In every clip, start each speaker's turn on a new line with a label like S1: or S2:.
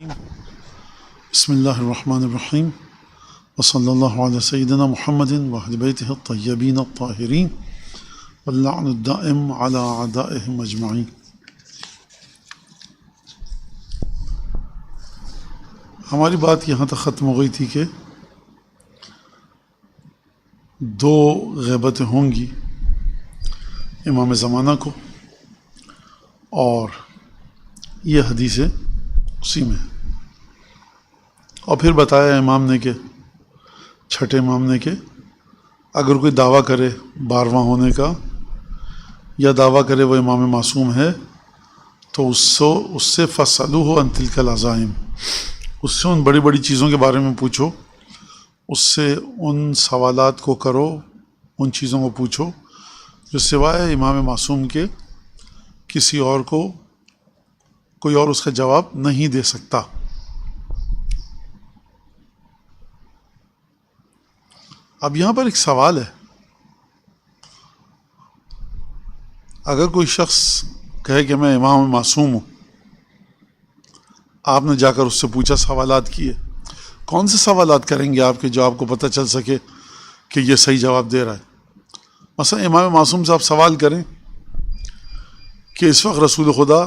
S1: بسم الله الرحمن الرحيم وصلى الله على سيدنا محمد وأهل بيته الطيبين الطاهرين واللعن الدائم على أعدائهم أجمعين۔ ہماری بات یہاں تک ختم ہو گئی تھی کہ دو غیبتیں ہوں گی امام زمانہ کو، اور یہ حدیث اسی میں، اور پھر بتایا امام نے کہ چھٹے امام نے کہ اگر کوئی دعویٰ کرے 12واں ہونے کا، یا دعویٰ کرے وہ امام معصوم ہے، تو اس سے فَاسْأَلُوهُ عَنْ تِلْكَ الْعَزَائِمِ، اس سے ان بڑی بڑی چیزوں کے بارے میں پوچھو، اس سے ان سوالات کو کرو، ان چیزوں کو پوچھو جو سوائے امام معصوم کے کسی اور کو کوئی اور اس کا جواب نہیں دے سکتا۔ اب یہاں پر ایک سوال ہے، اگر کوئی شخص کہے کہ میں امام معصوم ہوں، آپ نے جا کر اس سے پوچھا، سوالات کیے، کون سے سوالات کریں گے آپ کے جو آپ کو پتہ چل سکے کہ یہ صحیح جواب دے رہا ہے؟ مثلا امام معصوم سے آپ سوال کریں کہ اس وقت رسول خدا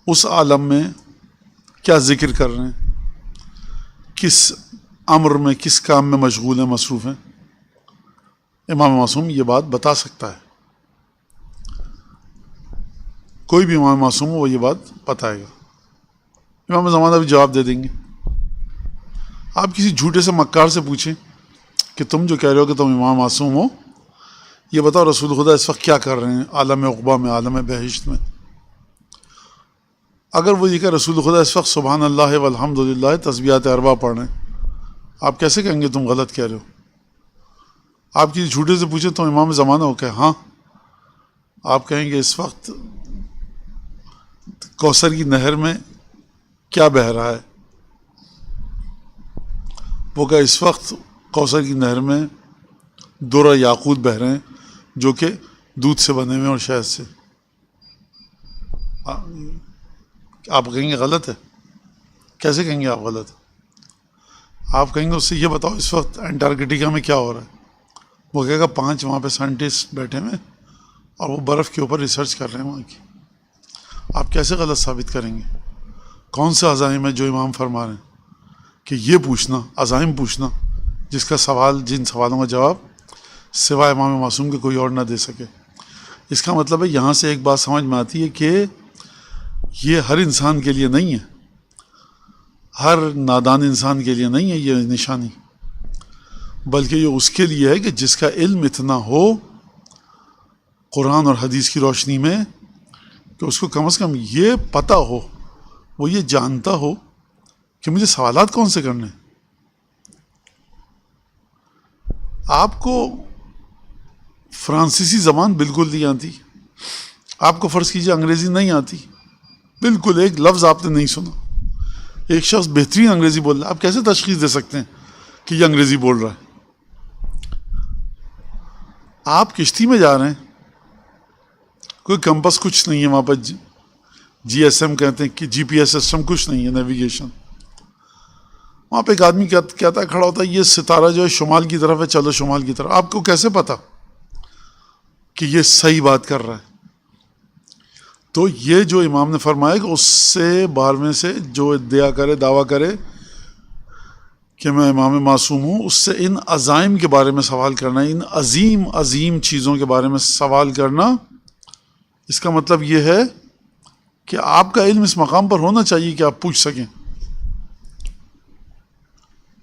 S1: اس عالم میں کیا ذکر کر رہے ہیں، کس امر میں، کس کام میں مشغول ہیں، مصروف ہیں، امام معصوم یہ بات بتا سکتا ہے۔ کوئی بھی امام معصوم ہو وہ یہ بات بتائے گا، امام زمانہ بھی جواب دے دیں گے۔ آپ کسی جھوٹے سے مکار سے پوچھیں کہ تم جو کہہ رہے ہو کہ تم امام معصوم ہو، یہ بتاؤ رسول خدا اس وقت کیا کر رہے ہیں عالم عقبہ میں، عالم بہشت میں؟ اگر وہ یہ کہ رسول خدا اس وقت سبحان اللہ والحمد للہ تسبیحات اربع پڑھ رہے ہیں، آپ کیسے کہیں گے تم غلط کہہ رہے ہو؟ آپ کسی جھوٹے سے پوچھیں تم امام زمانہ ہو کہ ہاں، آپ کہیں گے اس وقت کوثر کی نہر میں کیا بہہ رہا ہے؟ وہ کہ اس وقت کوثر کی نہر میں درہ یاقوت بہہ رہے ہیں جو کہ دودھ سے بنے ہوئے اور شہد سے۔ آپ کہیں گے غلط ہے؟ کیسے کہیں گے آپ غلط ہے؟ آپ کہیں گے اس سے یہ بتاؤ اس وقت انٹارکٹیکا میں کیا ہو رہا ہے؟ وہ کہے گا 5 وہاں پہ سائنٹسٹ بیٹھے ہوئے اور وہ برف کے اوپر ریسرچ کر رہے ہیں وہاں کی۔ آپ کیسے غلط ثابت کریں گے؟ کون سے عزائم ہے جو امام فرما رہے ہیں کہ یہ پوچھنا، عزائم پوچھنا جس کا سوال، جن سوالوں کا جواب سوائے امام معصوم کے کوئی اور نہ دے سکے؟ اس کا مطلب ہے یہاں سے ایک بات سمجھ میں آتی ہے کہ یہ ہر انسان کے لیے نہیں ہے، ہر نادان انسان کے لیے نہیں ہے یہ نشانی، بلکہ یہ اس کے لیے ہے کہ جس کا علم اتنا ہو قرآن اور حدیث کی روشنی میں کہ اس کو کم از کم یہ پتہ ہو، وہ یہ جانتا ہو کہ مجھے سوالات کون سے کرنے ہیں۔ آپ کو فرانسیسی زبان بالکل نہیں آتی، آپ کو فرض کیجیے انگریزی نہیں آتی، بالکل ایک لفظ آپ نے نہیں سنا، ایک شخص بہترین انگریزی بول رہا ہے، آپ کیسے تشخیص دے سکتے ہیں کہ یہ انگریزی بول رہا ہے؟ آپ کشتی میں جا رہے ہیں، کوئی کمپس کچھ نہیں ہے وہاں پر، جی ایس ایم کہتے ہیں کہ GPS سسٹم کچھ نہیں ہے، نیویگیشن۔ وہاں پہ ایک آدمی کہتا ہے، کھڑا ہوتا ہے، یہ ستارہ جو ہے شمال کی طرف ہے، چلو شمال کی طرف۔ آپ کو کیسے پتا کہ یہ صحیح بات کر رہا ہے؟ تو یہ جو امام نے فرمایا کہ اس سے 12ویں سے جو ادعا کرے، دعویٰ کرے کہ میں امام معصوم ہوں، اس سے ان عزائم کے بارے میں سوال کرنا، ان عظیم عظیم چیزوں کے بارے میں سوال کرنا، اس کا مطلب یہ ہے کہ آپ کا علم اس مقام پر ہونا چاہیے کہ آپ پوچھ سکیں،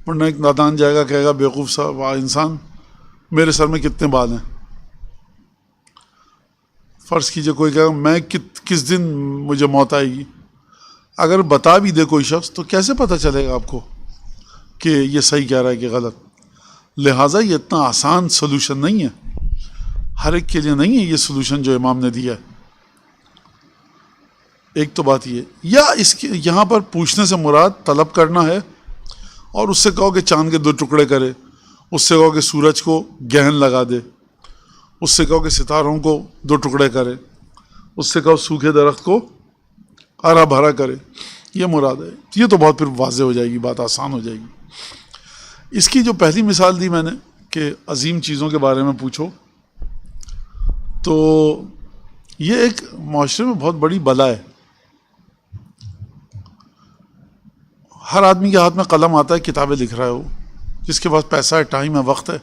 S1: ورنہ ایک نادان جائے گا کہے گا بیوقوف صاحب انسان، میرے سر میں کتنے بال ہیں؟ فرض کیجئے کوئی کہے گا میں کس دن مجھے موت آئے گی؟ اگر بتا بھی دے کوئی شخص تو کیسے پتہ چلے گا آپ کو کہ یہ صحیح کہہ رہا ہے کہ غلط؟ لہٰذا یہ اتنا آسان سلوشن نہیں ہے، ہر ایک کے لیے نہیں ہے یہ سلوشن جو امام نے دیا ہے۔ ایک تو بات یہ، یا اس کے یہاں پر پوچھنے سے مراد طلب کرنا ہے، اور اس سے کہو کہ چاند کے 2 ٹکڑے کرے، اس سے کہو کہ سورج کو گہن لگا دے، اس سے کہو کہ ستاروں کو 2 ٹکڑے کرے، اس سے کہو سوکھے درخت کو ہرا بھرا کرے، یہ مراد ہے. یہ تو بہت پھر واضح ہو جائے گی، بات آسان ہو جائے گی. اس کی جو پہلی مثال دی میں نے کہ عظیم چیزوں کے بارے میں پوچھو، تو یہ ایک معاشرے میں بہت بڑی بلا ہے. ہر آدمی کے ہاتھ میں قلم آتا ہے، کتابیں لکھ رہا ہے. وہ جس کے پاس پیسہ ہے، ٹائم ہے، وقت ہے،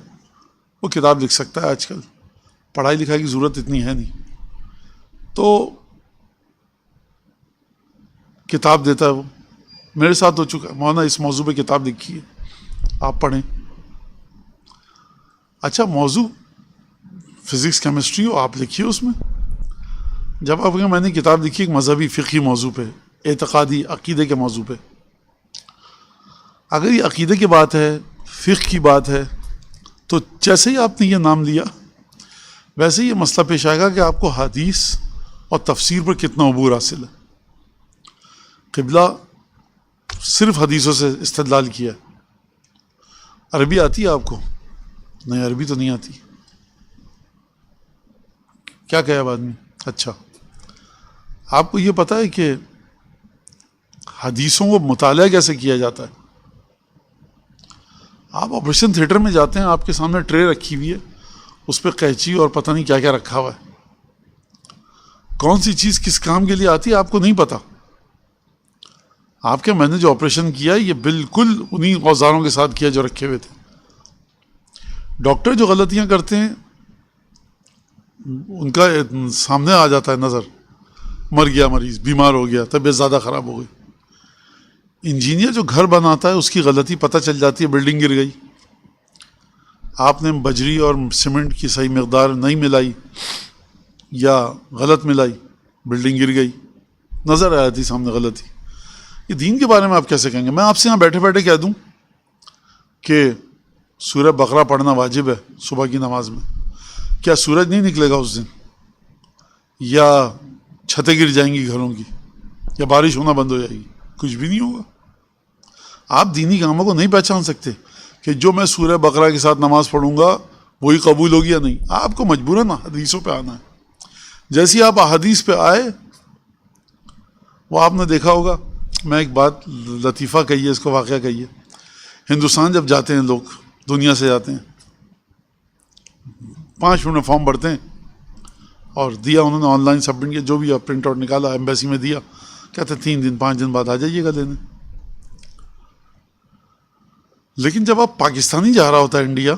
S1: وہ کتاب لکھ سکتا ہے. آج کل پڑھائی لکھائی کی ضرورت اتنی ہے نہیں، تو کتاب دیتا ہے. وہ میرے ساتھ ہو چکا ہے، مولانا اس موضوع پہ کتاب لکھی ہے، آپ پڑھیں. اچھا موضوع فزکس کیمسٹری ہو، آپ لکھیے اس میں. جب آپ میں نے کتاب لکھی ایک مذہبی فقہی موضوع پہ، اعتقادی عقیدے کے موضوع پہ، اگر یہ عقیدے کی بات ہے، فقہ کی بات ہے، تو جیسے ہی آپ نے یہ نام لیا ویسے ہی یہ مسئلہ پیش آئے گا کہ آپ کو حدیث اور تفسیر پر کتنا عبور حاصل ہے. قبلہ صرف حدیثوں سے استدلال کیا. عربی آتی ہے آپ کو؟ نہیں، عربی تو نہیں آتی. کیا کہے اب آدمی؟ اچھا آپ کو یہ پتہ ہے کہ حدیثوں کو مطالعہ کیسے کیا جاتا ہے؟ آپ آپریشن تھیٹر میں جاتے ہیں، آپ کے سامنے ٹرے رکھی ہوئی ہے، اس پہ قینچی اور پتہ نہیں کیا کیا رکھا ہوا ہے. کون سی چیز کس کام کے لیے آتی ہے آپ کو نہیں پتا. آپ کے میں نے جو آپریشن کیا ہے یہ بالکل انہی اوزاروں کے ساتھ کیا جو رکھے ہوئے تھے. ڈاکٹر جو غلطیاں کرتے ہیں ان کا سامنے آ جاتا ہے نظر، مر گیا مریض، بیمار ہو گیا، طبیعت زیادہ خراب ہو گئی. انجینئر جو گھر بناتا ہے اس کی غلطی پتہ چل جاتی ہے، بلڈنگ گر گئی، آپ نے بجری اور سیمنٹ کی صحیح مقدار نہیں ملائی یا غلط ملائی، بلڈنگ گر گئی، نظر آ جاتی سامنے غلطی. یہ دین کے بارے میں آپ کیسے کہیں گے؟ میں آپ سے یہاں بیٹھے بیٹھے کہہ دوں کہ سورہ بقرہ پڑھنا واجب ہے صبح کی نماز میں، کیا سورج نہیں نکلے گا اس دن؟ یا چھتیں گر جائیں گی گھروں کی؟ یا بارش ہونا بند ہو جائے گی؟ کچھ بھی نہیں ہوگا. آپ دینی کاموں کو نہیں پہچان سکتے کہ جو میں سورہ بقرہ کے ساتھ نماز پڑھوں گا وہی قبول ہوگی یا نہیں. آپ کو مجبوراً حدیثوں پہ آنا ہے. جیسی آپ حدیث پہ آئے، وہ آپ نے دیکھا ہوگا. میں ایک بات لطیفہ کہیے، اس کو واقعہ کہیے. ہندوستان جب جاتے ہیں لوگ، دنیا سے جاتے ہیں، 5 منٹ میں فارم بھرتے ہیں اور دیا انہوں نے آن لائن سبمٹ کیا، جو بھی پرنٹ آؤٹ نکالا ایمبیسی میں دیا، کہتے 3 دن 5 دن بعد آ جائیے گا لینے. لیکن جب آپ پاکستانی جا رہا ہوتا ہے انڈیا،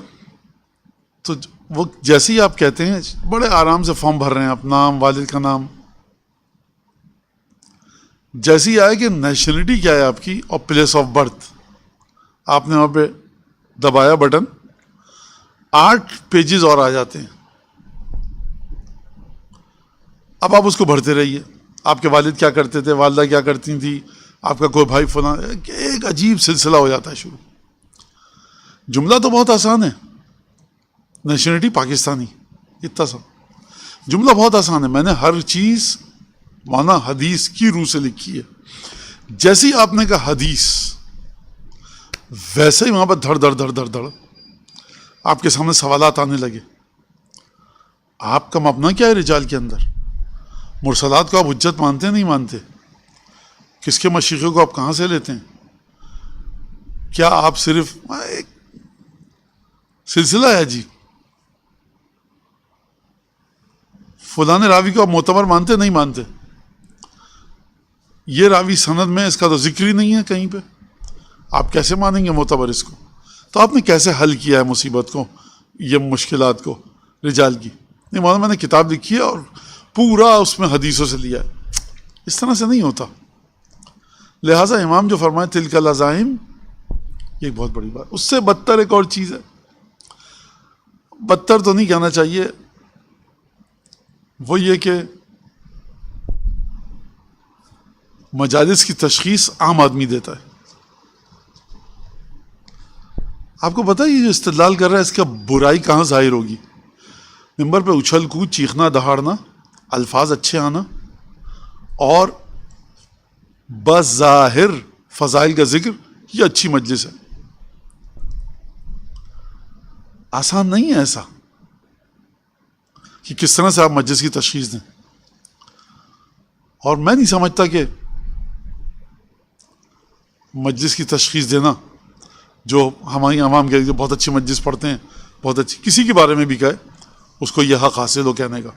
S1: تو وہ جیسے ہی آپ کہتے ہیں بڑے آرام سے فارم بھر رہے ہیں، اپنا نام، والد کا نام، جیسے ہی آئے کہ نیشنلٹی کیا ہے آپ کی اور پلیس آف برتھ، آپ نے وہاں پہ دبایا بٹن، 8 پیجز اور آ جاتے ہیں. اب آپ اس کو بھرتے رہیے. آپ کے والد کیا کرتے تھے، والدہ کیا کرتی تھی، آپ کا کوئی بھائی فلاں، ایک عجیب سلسلہ ہو جاتا ہے شروع. جملہ تو بہت آسان ہے، نیشنلٹی پاکستانی، اتنا سا جملہ بہت آسان ہے. میں نے ہر چیز مانا حدیث کی روح سے لکھی ہے. جیسے ہی آپ نے کہا حدیث، ویسے ہی وہاں پر دھڑ دھڑ دھڑ دھڑ دھڑ آپ کے سامنے سوالات آنے لگے. آپ کا مبنا کیا ہے رجال کے اندر؟ مرسلات کو آپ حجت مانتے نہیں مانتے؟ کس کے مشیخے کو آپ کہاں سے لیتے ہیں؟ کیا آپ صرف ایک سلسلہ ہے جی، فلاں راوی کو آپ معتبر مانتے نہیں مانتے؟ یہ راوی سند میں اس کا تو ذکر ہی نہیں ہے کہیں پہ، آپ کیسے مانیں گے معتبر اس کو؟ تو آپ نے کیسے حل کیا ہے مصیبت کو، یہ مشکلات کو رجال کی؟ نہیں مولانا میں نے کتاب لکھی ہے اور پورا اس میں حدیثوں سے لیا ہے. اس طرح سے نہیں ہوتا. لہٰذا امام جو فرمائے تلک العزائم، یہ ایک بہت بڑی بات. اس سے بدتر ایک اور چیز ہے، بدتر تو نہیں کہنا چاہیے، وہ یہ کہ مجالس کی تشخیص عام آدمی دیتا ہے. آپ کو پتہ ہے یہ جو استدلال کر رہا ہے اس کا برائی کہاں ظاہر ہوگی؟ ممبر پہ اچھل کود، چیخنا دہاڑنا، الفاظ اچھے آنا اور بظاہر فضائل کا ذکر، یہ اچھی مجلس ہے. آسان نہیں ہے ایسا کہ کس طرح سے آپ مجلس کی تشخیص دیں. اور میں نہیں سمجھتا کہ مجلس کی تشخیص دینا، جو ہماری عوام کے لیے بہت اچھی مجلس پڑھتے ہیں، بہت اچھی، کسی کے بارے میں بھی کہے اس کو یہ حق حاصل ہو کہنے کا،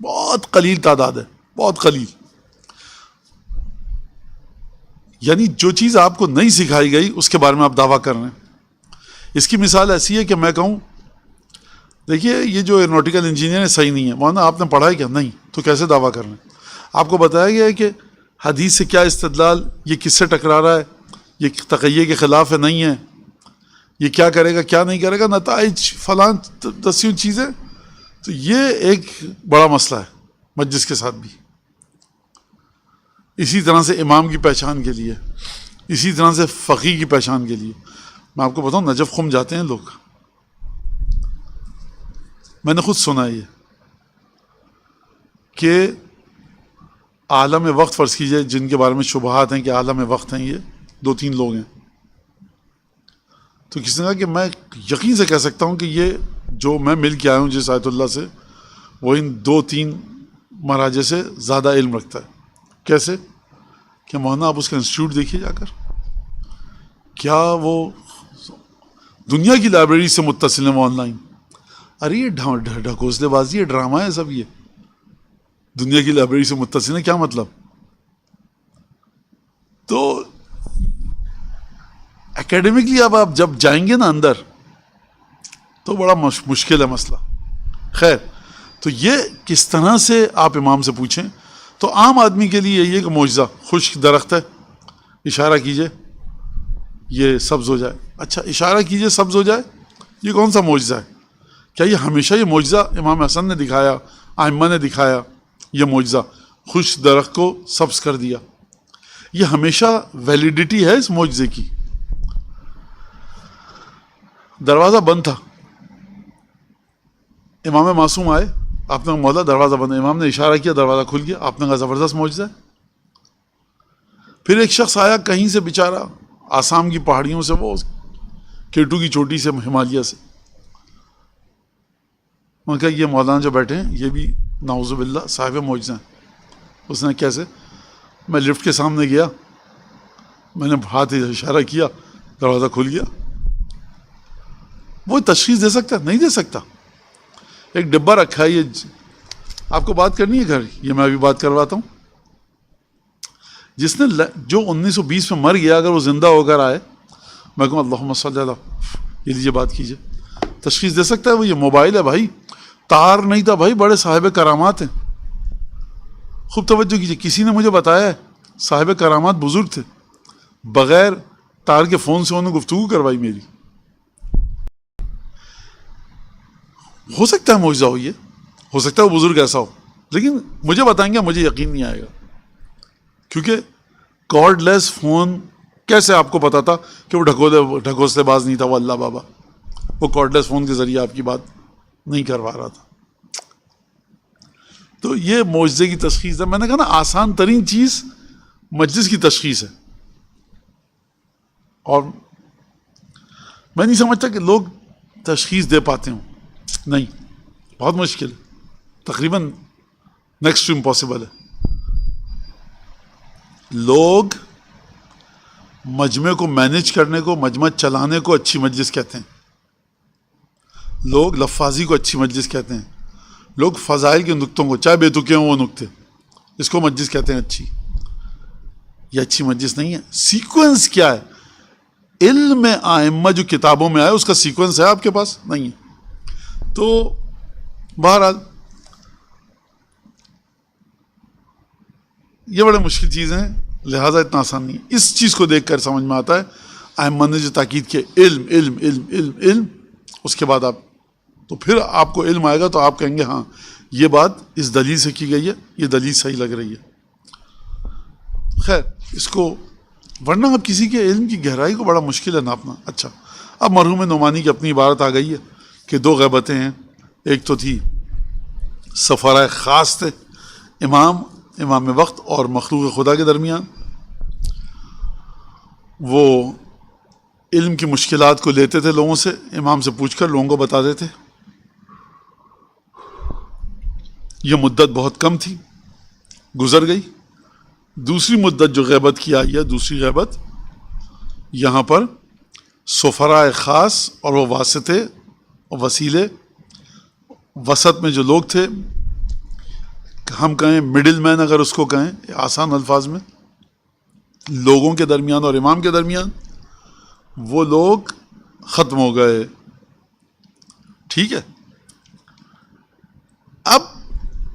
S1: بہت قلیل تعداد ہے، بہت قلیل. یعنی جو چیز آپ کو نہیں سکھائی گئی اس کے بارے میں آپ دعویٰ کر رہے ہیں. اس کی مثال ایسی ہے کہ میں کہوں دیکھیے یہ جو ایروناٹیکل انجینئر ہے صحیح نہیں ہے، مولانا آپ نے پڑھا ہے کیا؟ نہیں. تو کیسے دعویٰ کر رہے ہیں؟ آپ کو بتایا گیا ہے کہ حدیث سے کیا استدلال، یہ کس سے ٹکرا رہا ہے، یہ تقیہ کے خلاف ہے نہیں ہے، یہ کیا کرے گا کیا نہیں کرے گا، نتائج فلاں دسیوں چیزیں. تو یہ ایک بڑا مسئلہ ہے مجلس کے ساتھ بھی. اسی طرح سے امام کی پہچان کے لیے، اسی طرح سے فقیہ کی پہچان کے لیے. میں آپ کو بتاؤں نجف خم جاتے ہیں لوگ، میں نے خود سنا ہے یہ کہ عالم وقت فرض کیجئے، جن کے بارے میں شبہات ہیں کہ عالم وقت ہیں، یہ 2-3 لوگ ہیں. تو کسی نے کہا کہ میں یقین سے کہہ سکتا ہوں کہ یہ جو میں مل کے آیا ہوں جس آیت اللہ سے، وہ ان 2-3 مراجع سے زیادہ علم رکھتا ہے. کیسے؟ کہ مولانا آپ اس کا انسٹیٹیوٹ دیکھیے جا کر، کیا وہ دنیا کی لائبریری سے متصل ہے وہ آن لائن. ارے یہ ڈھکوسلے بازی ہے، ڈرامہ ہے سب. یہ دنیا کی لائبریری سے متصل ہے کیا مطلب؟ تو اکیڈمکلی اب آپ جب جائیں گے نا اندر تو بڑا مشکل ہے مسئلہ. خیر، تو یہ کس طرح سے آپ امام سے پوچھیں. تو عام آدمی کے لیے یہی ہے کہ معجزہ، خشک درخت ہے، اشارہ کیجئے یہ سبز ہو جائے. اچھا اشارہ کیجئے سبز ہو جائے، یہ کون سا معجزہ ہے؟ کیا یہ ہمیشہ یہ معجزہ امام حسن نے دکھایا، ائمہ نے دکھایا یہ معجزہ خشک درخت کو سبز کر دیا؟ یہ ہمیشہ ویلیڈیٹی ہے اس معجزے کی؟ دروازہ بند تھا، امام معصوم آئے، آپ نے مولا دروازہ بند ہے، امام نے اشارہ کیا دروازہ کھل گیا، آپ نے کہا زبردست معجزہ ہے. پھر ایک شخص آیا کہیں سے بیچارہ آسام کی پہاڑیوں سے، وہ کیٹو کی چوٹی سے، ہمالیہ سے، انہوں نے کہا یہ مولانا جو بیٹھے ہیں یہ بھی نعوذ باللہ صاحب معجزہ ہیں. اس نے کیسے؟ میں لفٹ کے سامنے گیا، میں نے ہاتھ اشارہ کیا، دروازہ کھل گیا. وہ تشخیص دے سکتا ہے؟ نہیں دے سکتا. ایک ڈبہ رکھا ہے، یہ آپ کو بات کرنی ہے گھر، یہ میں ابھی بات کرواتا ہوں. جس نے جو 1920 میں مر گیا، اگر وہ زندہ ہو کر آئے، میں کہوں اللہم صلی اللہ، یہ لیجیے بات کیجیے، تشخیص دے سکتا ہے وہ؟ یہ موبائل ہے بھائی، تار نہیں تھا بھائی، بڑے صاحب کرامات ہیں. خوب توجہ کیجیے، کسی نے مجھے بتایا ہے صاحب کرامات بزرگ تھے، بغیر تار کے فون سے انہوں نے گفتگو کروائی میری. ہو سکتا ہے معجزہ ہو، یہ ہو سکتا ہے وہ بزرگ ایسا ہو، لیکن مجھے بتائیں گے مجھے یقین نہیں آئے گا. کیونکہ کارڈ لیس فون کیسے آپ کو پتا تھا کہ وہ ڈھکوسلے باز نہیں تھا وہ اللہ بابا؟ وہ کارڈ لیس فون کے ذریعے آپ کی بات نہیں کروا رہا تھا. تو یہ معجزے کی تشخیص ہے. میں نے کہا نا آسان ترین چیز مجلس کی تشخیص ہے. اور میں نہیں سمجھتا کہ لوگ تشخیص دے پاتے ہوں، نہیں، بہت مشکل ہے، تقریباً نیکسٹ ٹو امپاسبل ہے. لوگ مجمع کو مینیج کرنے کو، مجمع چلانے کو اچھی مجلس کہتے ہیں. لوگ لفاظی کو اچھی مجلس کہتے ہیں. لوگ فضائل کے نقطوں کو، چاہے بے تکے ہوں وہ نقطے، اس کو مجلس کہتے ہیں اچھی. یہ اچھی مجلس نہیں ہے. سیکوینس کیا ہے؟ علم ائمہ جو کتابوں میں آئے اس کا سیکوینس ہے آپ کے پاس؟ نہیں ہے. تو بہرحال یہ بڑے مشکل چیزیں ہیں، لہٰذا اتنا آسان نہیں ہے. اس چیز کو دیکھ کر سمجھ میں آتا ہے ائمہ نے جو تاکید کی علم علم علم علم علم، اس کے بعد آپ تو پھر آپ کو علم آئے گا تو آپ کہیں گے ہاں یہ بات اس دلیل سے کی گئی ہے، یہ دلیل صحیح لگ رہی ہے. خیر اس کو، ورنہ اب کسی کے علم کی گہرائی کو بڑا مشکل ہے ناپنا. اچھا اب مرحوم نعمانی کی اپنی عبارت آ گئی ہے کہ 2 غیبتیں ہیں. ایک تو تھی سفرۂ خاص تھے امام وقت اور مخلوق خدا کے درمیان، وہ علم کی مشکلات کو لیتے تھے لوگوں سے، امام سے پوچھ کر لوگوں کو بتا دیتے. یہ مدت بہت کم تھی، گزر گئی. دوسری مدت جو غیبت کی آئی ہے، دوسری غیبت، یہاں پر سفراء خاص اور وہ واسطے اور وسیلے، وسط میں جو لوگ تھے، ہم کہیں مڈل مین، اگر اس کو کہیں آسان الفاظ میں، لوگوں کے درمیان اور امام کے درمیان، وہ لوگ ختم ہو گئے. ٹھیک ہے. اب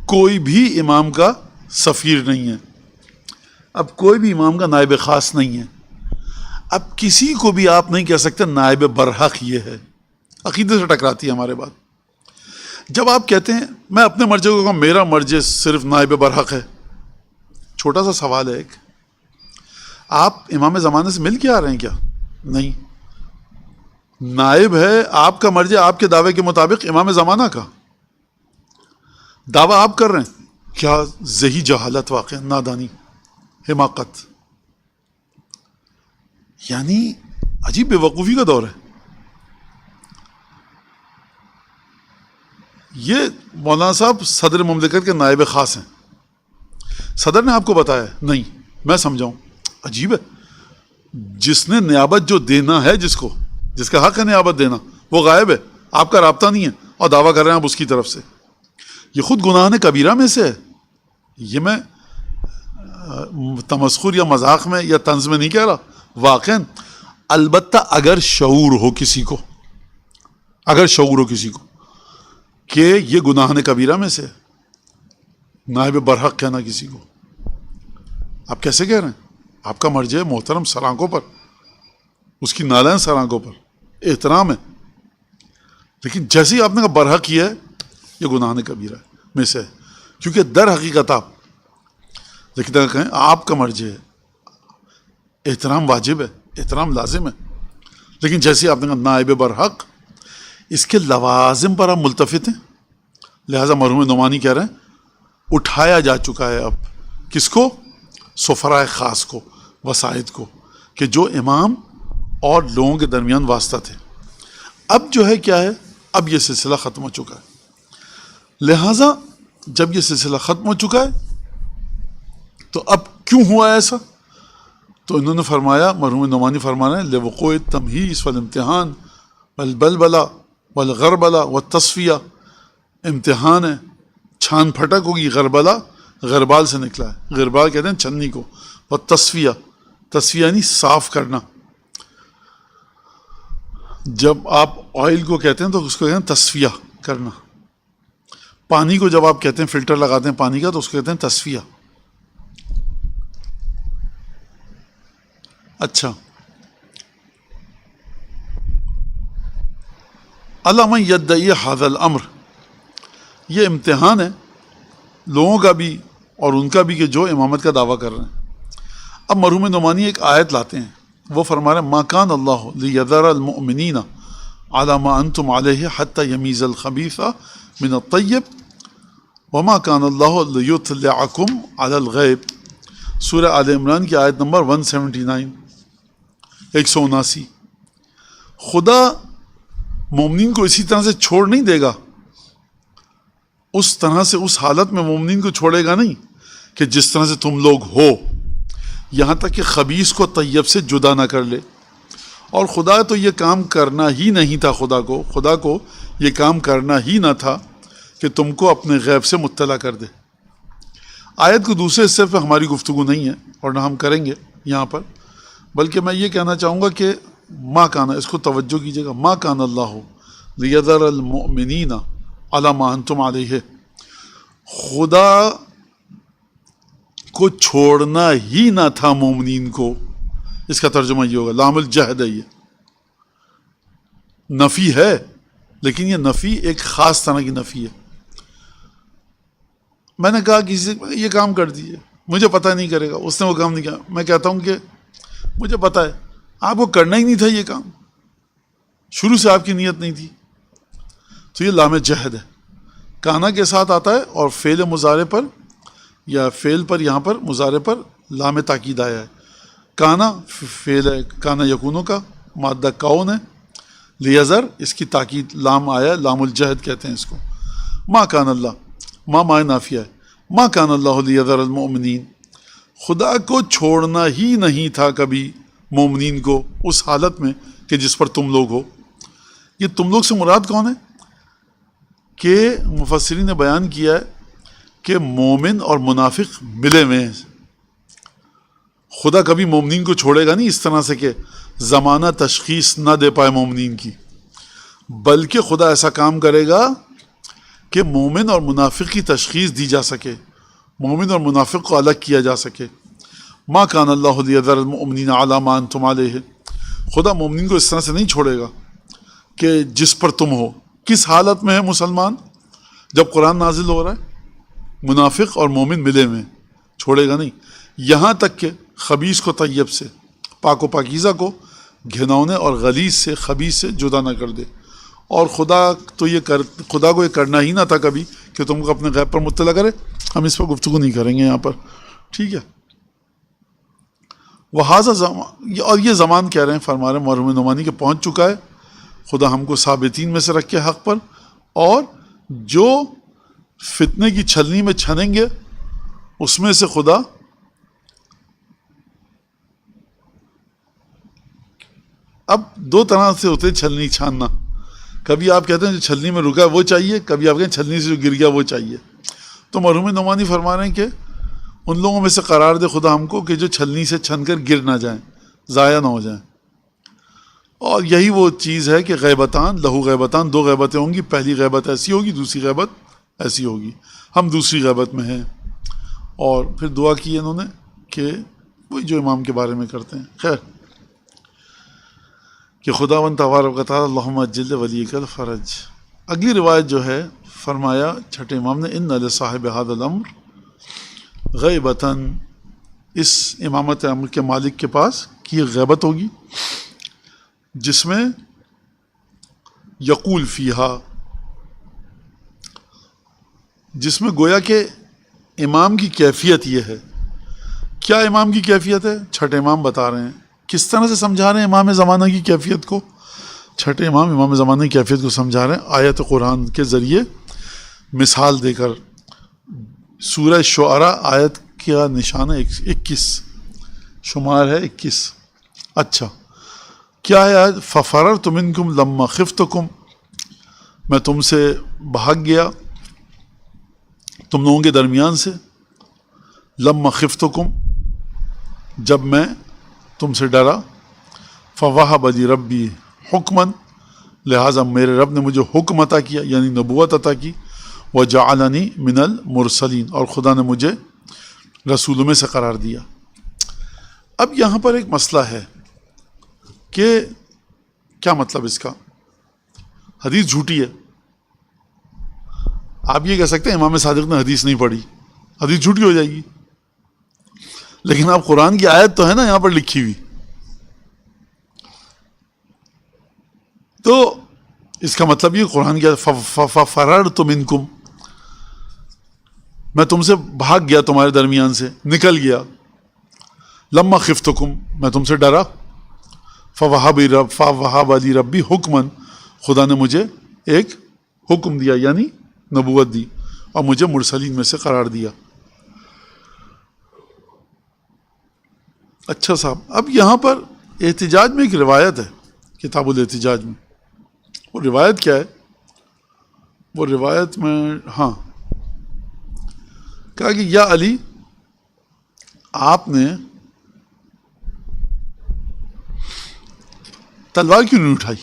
S1: کوئی بھی امام کا سفیر نہیں ہے، اب کوئی بھی امام کا نائب خاص نہیں ہے. اب کسی کو بھی آپ نہیں کہہ سکتے نائب برحق یہ ہے. عقیدے سے ٹکراتی ہے ہمارے بات. جب آپ کہتے ہیں میں اپنے مرجع کو کہوں میرا مرجع صرف نائب برحق ہے، چھوٹا سا سوال ہے ایک، آپ امام زمانے سے مل کے آ رہے ہیں کیا؟ نہیں. نائب ہے آپ کا مرجع آپ کے دعوے کے مطابق امام زمانہ کا. دعویٰ آپ کر رہے ہیں، کیا ذہی جہالت، واقع نادانی، حماقت، یعنی عجیب بے وقوفی کا دور ہے. یہ مولانا صاحب صدر مملکت کے نائب خاص ہیں، صدر نے آپ کو بتایا؟ نہیں. میں سمجھاؤں، عجیب ہے. جس نے نیابت جو دینا ہے، جس کا حق ہے نیابت دینا، وہ غائب ہے، آپ کا رابطہ نہیں ہے، اور دعویٰ کر رہے ہیں آپ اس کی طرف سے. یہ خود گناہ کبیرہ میں سے ہے. یہ میں تمسخر یا مذاق میں یا طنز میں نہیں کہہ رہا، واقعاً. البتہ اگر شعور ہو کسی کو کہ یہ گناہ کبیرہ میں سے نائب برحق کہنا کسی کو، آپ کیسے کہہ رہے ہیں؟ آپ کا مرجع محترم سرآنکھوں پر، اس کی نالائن سرآنکھوں پر احترام ہے، لیکن جیسے ہی آپ نے کہا برحق یہ ہے، یہ گناہ کبیرہ میں سے ہے. کیونکہ در حقیقت آپ، لیکن اگر کہیں آپ کا مرجع ہے، احترام واجب ہے، احترام لازم ہے، لیکن جیسے آپ نے کہا نائب برحق، اس کے لوازم پر آپ ملتفت ہیں. لہٰذا مرحوم نعمانی کہہ رہے ہیں اٹھایا جا چکا ہے اب کس کو؟ سفراء خاص کو، وسائط کو، کہ جو امام اور لوگوں کے درمیان واسطہ تھے. اب جو ہے کیا ہے، اب یہ سلسلہ ختم ہو چکا ہے. لہٰذا جب یہ سلسلہ ختم ہو چکا ہے تو اب کیوں ہوا ایسا؟ تو انہوں نے فرمایا، مرحوم نعمانی فرما رہے ہیں لوقوع التمہیص والامتحان والبلبلہ والغربلہ والتصفیہ. امتحان ہے، چھان پھٹک ہوگی. غربلہ غربال سے نکلا ہے، غربال کہتے ہیں چھنی کو. والتصفیہ، تصفیہ یعنی صاف کرنا. جب آپ آئل کو کہتے ہیں تو اس کو کہتے ہیں تصفیہ کرنا. پانی کو جب آپ کہتے ہیں فلٹر لگاتے ہیں پانی کا تو اس کو کہتے ہیں تصفیہ. اچھا، علامہ یدعی ھذا الامر، یہ امتحان ہے لوگوں کا بھی اور ان کا بھی کہ جو امامت کا دعویٰ کر رہے ہیں. اب مرحوم نعمانی ایک آیت لاتے ہیں، وہ فرما رہے ہیں ما کان اللہ لیذر المؤمنین علی ما انتم علیہ حتی یمیز الخبیث من الطیب وما کان اللہ لیطلعکم علی الغیب. سورہ آل عمران کی آیت نمبر 179، 179. خدا مومنین کو اسی طرح سے چھوڑ نہیں دے گا، اس طرح سے اس حالت میں مومنین کو چھوڑے گا نہیں کہ جس طرح سے تم لوگ ہو، یہاں تک کہ خبیث کو طیب سے جدا نہ کر لے. اور خدا تو یہ کام کرنا ہی نہیں تھا، خدا کو یہ کام کرنا ہی نہ تھا کہ تم کو اپنے غیب سے مطلع کر دے. آیت کو دوسرے حصے پہ ہماری گفتگو نہیں ہے اور نہ ہم کریں گے یہاں پر، بلکہ میں یہ کہنا چاہوں گا کہ ما کانا، اس کو توجہ کیجیے گا، ما کان اللہ لیذر المؤمنین علی ما انتم علیہ. خدا کو چھوڑنا ہی نہ تھا مومنین کو. اس کا ترجمہ یہ ہوگا، لام الجہد ہے. یہ نفی ہے، لیکن یہ نفی ایک خاص طرح کی نفی ہے. میں نے کہا کسی سے یہ کام کر دیجیے، مجھے پتہ نہیں کرے گا، اس نے وہ کام نہیں کیا. میں کہتا ہوں کہ مجھے پتہ ہے آپ کو کرنا ہی نہیں تھا یہ کام، شروع سے آپ کی نیت نہیں تھی. تو یہ لام جہد ہے، کانا کے ساتھ آتا ہے اور فعل مضارع پر یا فعل پر، یہاں پر مضارع پر لام تاکید آیا ہے. کانا فعل ہے، کانا یکونو کا مادہ کون ہے، لیذر اس کی تاکید لام آیا، لام الجہد کہتے ہیں اس کو. ما کان اللہ، ما معنی نافیہ ہے، ما کان اللہ لیذر المؤمنین، خدا کو چھوڑنا ہی نہیں تھا کبھی مومنین کو اس حالت میں کہ جس پر تم لوگ ہو. یہ تم لوگ سے مراد کون ہے؟ کہ مفسرین نے بیان کیا ہے کہ مومن اور منافق ملے ہوئے ہیں. خدا کبھی مومنین کو چھوڑے گا نہیں اس طرح سے کہ زمانہ تشخیص نہ دے پائے مومنین کی، بلکہ خدا ایسا کام کرے گا کہ مومن اور منافق کی تشخیص دی جا سکے، مومن اور منافق کو الگ کیا جا سکے. ما کان اللہ لیذر المؤمنین علی ما انتم علیہ، خدا مومنین کو اس طرح سے نہیں چھوڑے گا کہ جس پر تم ہو. کس حالت میں ہے مسلمان؟ جب قرآن نازل ہو رہا ہے. منافق اور مومن ملے ہوئے، چھوڑے گا نہیں یہاں تک کہ خبیث کو طیب سے، پاک و پاکیزہ کو گھنونے اور غلیظ سے، خبیث سے جدا نہ کر دے. اور خدا کو یہ کرنا ہی نہ تھا کبھی کہ تم کو اپنے غیب پر مطلع کرے. ہم اس پر گفتگو نہیں کریں گے یہاں پر، ٹھیک ہے. اور یہ زمان کہہ رہے ہیں، فرما رہے ہیں مرحوم نعمانی کہ پہنچ چکا ہے. خدا ہم کو ثابتین میں سے رکھے حق پر، اور جو فتنے کی چھلنی میں چھنیں گے اس میں سے خدا اب دو طرح سے ہوتے چھلنی چھاننا. کبھی آپ کہتے ہیں جو چھلنی میں رکا ہے وہ چاہیے، کبھی آپ کہتے ہیں چھلنی سے جو گر گیا وہ چاہیے. تو مرحوم نعمانی فرما رہے ہیں کہ ان لوگوں میں سے قرار دے خدا ہم کو کہ جو چھلنی سے چھن کر گر نہ جائیں، ضائع نہ ہو جائیں. اور یہی وہ چیز ہے کہ غیبتان لہو غیبتان، دو غیبتیں ہوں گی. پہلی غیبت ایسی ہوگی، دوسری غیبت ایسی ہوگی. ہم دوسری غیبت میں ہیں. اور پھر دعا کی انہوں نے کہ وہی جو امام کے بارے میں کرتے ہیں. خیر کہ خداوند تبارک و تعالی اللہم اجل ولیک الفرج. اگلی روایت جو ہے فرمایا چھٹے امام نے ان لصاحب ھذا الامر غیبتاً، اس امامت امر کے مالک کے پاس کی غیبت ہوگی جس میں یقول فیہا، جس میں گویا کہ امام کی کیفیت یہ ہے. کیا امام کی کیفیت ہے؟ چھٹے امام بتا رہے ہیں. کس طرح سے سمجھا رہے ہیں امام زمانہ کی کیفیت کو؟ چھٹے امام زمانہ کی کیفیت کو سمجھا رہے ہیں آیت قرآن کے ذریعے مثال دے کر. سورہ شعراء آیت کا نشانہ 21، شمار ہے 21. اچھا کیا ہے آیت؟ فَفَرَرْتُ مِنْكُمْ لَمَّا خِفْتُكُمْ، میں تم سے بھاگ گیا تم لوگوں کے درمیان سے. لَمَّا خِفْتُكُمْ، جب میں تم سے ڈرا. فَوَهَبَ لِي رَبِّي حُکْمًا، لہٰذا میرے رب نے مجھے حکم عطا کیا، یعنی نبوت عطا کی. وَجَعَلَنِي مِنَ الْمُرْسَلِينَ، اور خدا نے مجھے رسولوں میں سے قرار دیا. اب یہاں پر ایک مسئلہ ہے کہ کیا مطلب اس کا؟ حدیث جھوٹی ہے. آپ یہ کہہ سکتے ہیں امام صادق نے حدیث نہیں پڑھی، حدیث جھوٹی ہو جائے گی. لیکن آپ قرآن کی آیت تو ہے نا یہاں پر لکھی ہوئی، تو اس کا مطلب یہ قرآن کی فَفَرَرْتُ مِنْكُمْ، میں تم سے بھاگ گیا، تمہارے درمیان سے نکل گیا. لَمَّا خِفْتُكُمْ، میں تم سے ڈرا. فَوَهَبَ لِي رَبِّي حُکْمًا، خدا نے مجھے ایک حکم دیا یعنی نبوت دی، اور مجھے مرسلین میں سے قرار دیا. اچھا صاحب، اب یہاں پر احتجاج میں ایک روایت ہے، کتاب الاحتجاج میں. وہ روایت کیا ہے؟ وہ روایت میں کہا کہ یا علی، آپ نے تلوار کیوں نہیں اٹھائی؟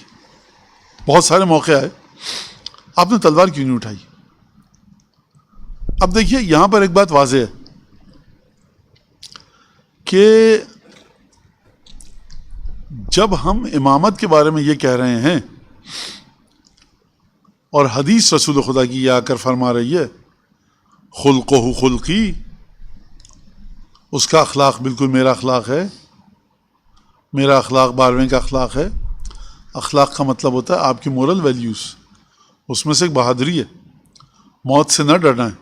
S1: بہت سارے موقع آئے، آپ نے تلوار کیوں نہیں اٹھائی؟ اب دیکھیے یہاں پر ایک بات واضح ہے کہ جب ہم امامت کے بارے میں یہ کہہ رہے ہیں اور حدیث رسول خدا کی یہ آ کر فرما رہی ہے خلقہ خلقی، اس کا اخلاق بالکل میرا اخلاق ہے، میرا اخلاق 12ویں کا اخلاق ہے. اخلاق کا مطلب ہوتا ہے آپ کی مورل ویلیوز، اس میں سے ایک بہادری ہے، موت سے نہ ڈرنا ہے.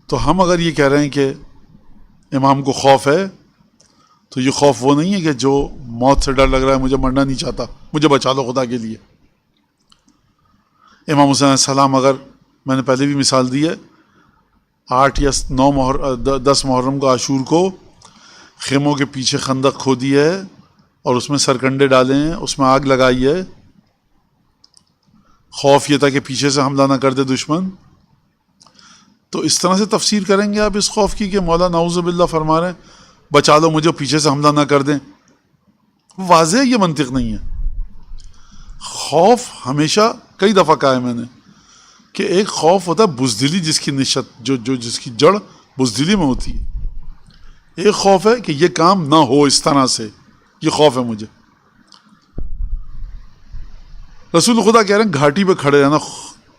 S1: تو ہم اگر یہ کہہ رہے ہیں کہ امام کو خوف ہے، تو یہ خوف وہ نہیں ہے کہ جو موت سے ڈر لگ رہا ہے، مجھے مرنا نہیں چاہتا، مجھے بچا لو خدا کے لیے. امام حسین علیہ السلام، اگر میں نے پہلے بھی مثال دی ہے، 8 یا 10 محرم کو عاشور کو خیموں کے پیچھے خندق کھودی ہے اور اس میں سرکنڈے ڈالے ہیں, اس میں آگ لگائی ہے. خوف یہ تھا کہ پیچھے سے حملہ نہ کر دے دشمن. تو اس طرح سے تفسیر کریں گے آپ اس خوف کی کہ مولا نعوذ باللہ فرما رہے ہیں بچا لو مجھے, پیچھے سے حملہ نہ کر دیں. واضح یہ منطق نہیں ہے. خوف ہمیشہ کئی دفعہ کہا ہے میں نے کہ ایک خوف ہوتا ہے بزدلی, جس کی نشت جو جس کی جڑ بزدلی میں ہوتی ہے. ایک خوف ہے کہ یہ کام نہ ہو اس طرح سے, یہ خوف ہے مجھے. رسول خدا کہہ رہے ہیں گھاٹی پہ کھڑے رہنا,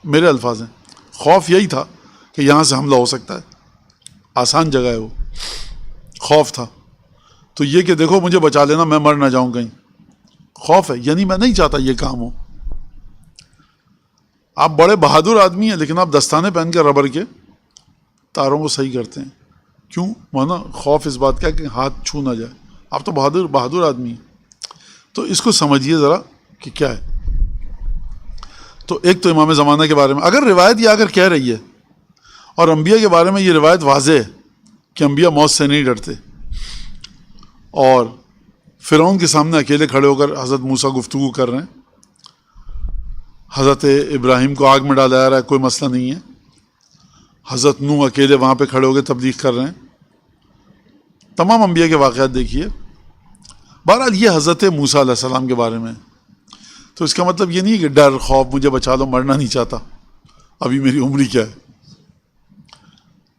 S1: میرے الفاظ ہیں, خوف یہی تھا کہ یہاں سے حملہ ہو سکتا ہے, آسان جگہ ہے وہ, خوف تھا. تو یہ کہ دیکھو مجھے بچا لینا, میں مر نہ جاؤں کہیں, خوف ہے. یعنی میں نہیں چاہتا یہ کام ہو. آپ بڑے بہادر آدمی ہیں لیکن آپ دستانے پہن کے ربر کے تاروں کو صحیح کرتے ہیں. کیوں؟ مانا خوف اس بات کا کہ ہاتھ چھو نہ جائے. آپ تو بہادر آدمی ہیں. تو اس کو سمجھیے ذرا کہ کیا ہے. تو ایک تو امام زمانہ کے بارے میں اگر روایت یہ اگر کہہ رہی ہے, اور انبیاء کے بارے میں یہ روایت واضح ہے کہ انبیاء موت سے نہیں ڈرتے, اور فرعون کے سامنے اکیلے کھڑے ہو کر حضرت موسیٰ گفتگو کر رہے ہیں, حضرت ابراہیم کو آگ میں ڈالا جا رہا ہے, کوئی مسئلہ نہیں ہے, حضرت نوح اکیلے وہاں پہ کھڑے ہو کے تبلیغ کر رہے ہیں, تمام انبیاء کے واقعات دیکھیے. بہرحال یہ حضرت موسیٰ علیہ السلام کے بارے میں. تو اس کا مطلب یہ نہیں کہ ڈر خوف مجھے بچا لو, مرنا نہیں چاہتا, ابھی میری عمری کیا ہے.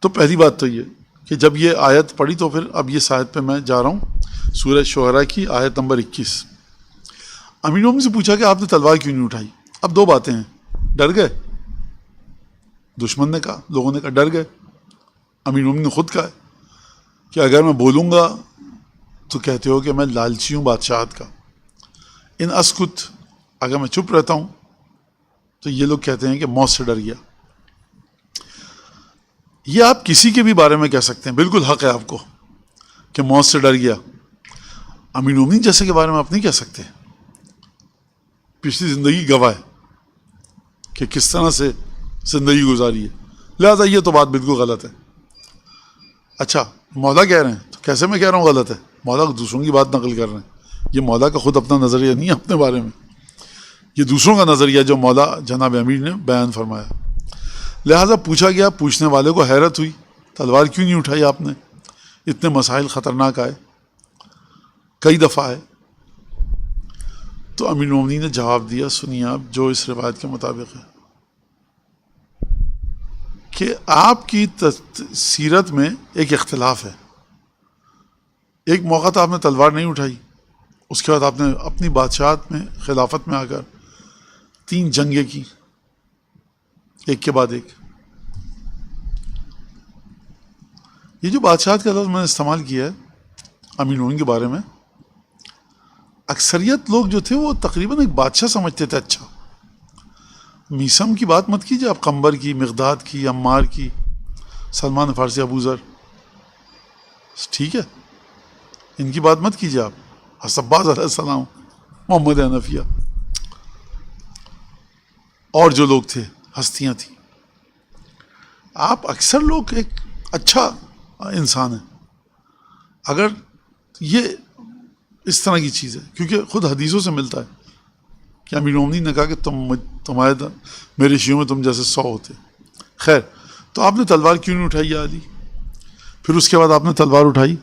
S1: تو پہلی بات تو یہ کہ جب یہ آیت پڑھی تو پھر اب یہ آیت پہ میں جا رہا ہوں, سورہ شعراء کی آیت نمبر 21. امیر مومن سے پوچھا کہ آپ نے تلوار کیوں نہیں اٹھائی؟ اب دو باتیں ہیں, ڈر گئے, دشمن نے کہا, لوگوں نے کہا ڈر گئے. امیر مومن نے خود کہا ہے کہ اگر میں بولوں گا تو کہتے ہو کہ میں لالچی ہوں بادشاہت کا, ان اسکت, اگر میں چپ رہتا ہوں تو یہ لوگ کہتے ہیں کہ موت سے ڈر گیا. یہ آپ کسی کے بھی بارے میں کہہ سکتے ہیں, بالکل حق ہے آپ کو کہ موت سے ڈر گیا. امیر مومنین جیسے کے بارے میں آپ نہیں کہہ سکتے. پچھلی زندگی گواہ ہے کہ کس طرح سے زندگی گزاری ہے, لہٰذا یہ تو بات بالکل غلط ہے. اچھا مولا کہہ رہے ہیں تو کیسے میں کہہ رہا ہوں غلط ہے؟ مولا دوسروں کی بات نقل کر رہے ہیں, یہ مولا کا خود اپنا نظریہ نہیں ہے اپنے بارے میں, یہ دوسروں کا نظریہ جو مولا جناب امیر نے بیان فرمایا. لہٰذا پوچھا گیا, پوچھنے والے کو حیرت ہوئی تلوار کیوں نہیں اٹھائی آپ نے, اتنے مسائل خطرناک آئے, کئی دفعہ آئے. تو امیر المومنین نے جواب دیا, سنیے آپ, جو اس روایت کے مطابق ہے کہ آپ کی سیرت میں ایک اختلاف ہے. ایک موقع تو آپ نے تلوار نہیں اٹھائی, اس کے بعد آپ نے اپنی بادشاہت میں خلافت میں آ کر 3 جنگیں کی, ایک کے بعد ایک. یہ جو بادشاہت کا لفظ میں نے استعمال کیا ہے امیر المومنین کے بارے میں, اکثریت لوگ جو تھے وہ تقریباً ایک بادشاہ سمجھتے تھے. اچھا میسم کی بات مت کیجیے آپ, قمبر کی, مقداد کی, عمار کی, سلمان فارسی, ابو ذر, ٹھیک ہے, ان کی بات مت کیجیے آپ. عباس علیہ السلام, محمد حنفیہ, اور جو لوگ تھے ہستیاں تھیں. آپ اکثر لوگ ایک اچھا انسان ہیں. اگر یہ اس طرح کی چیز ہے, کیونکہ خود حدیثوں سے ملتا ہے کہ امیر المومنین نے کہا کہ تمہارے میرے شیعوں میں تم جیسے 100 ہوتے. خیر, تو آپ نے تلوار کیوں نہیں اٹھائی یا علی؟ پھر اس کے بعد آپ نے تلوار اٹھائی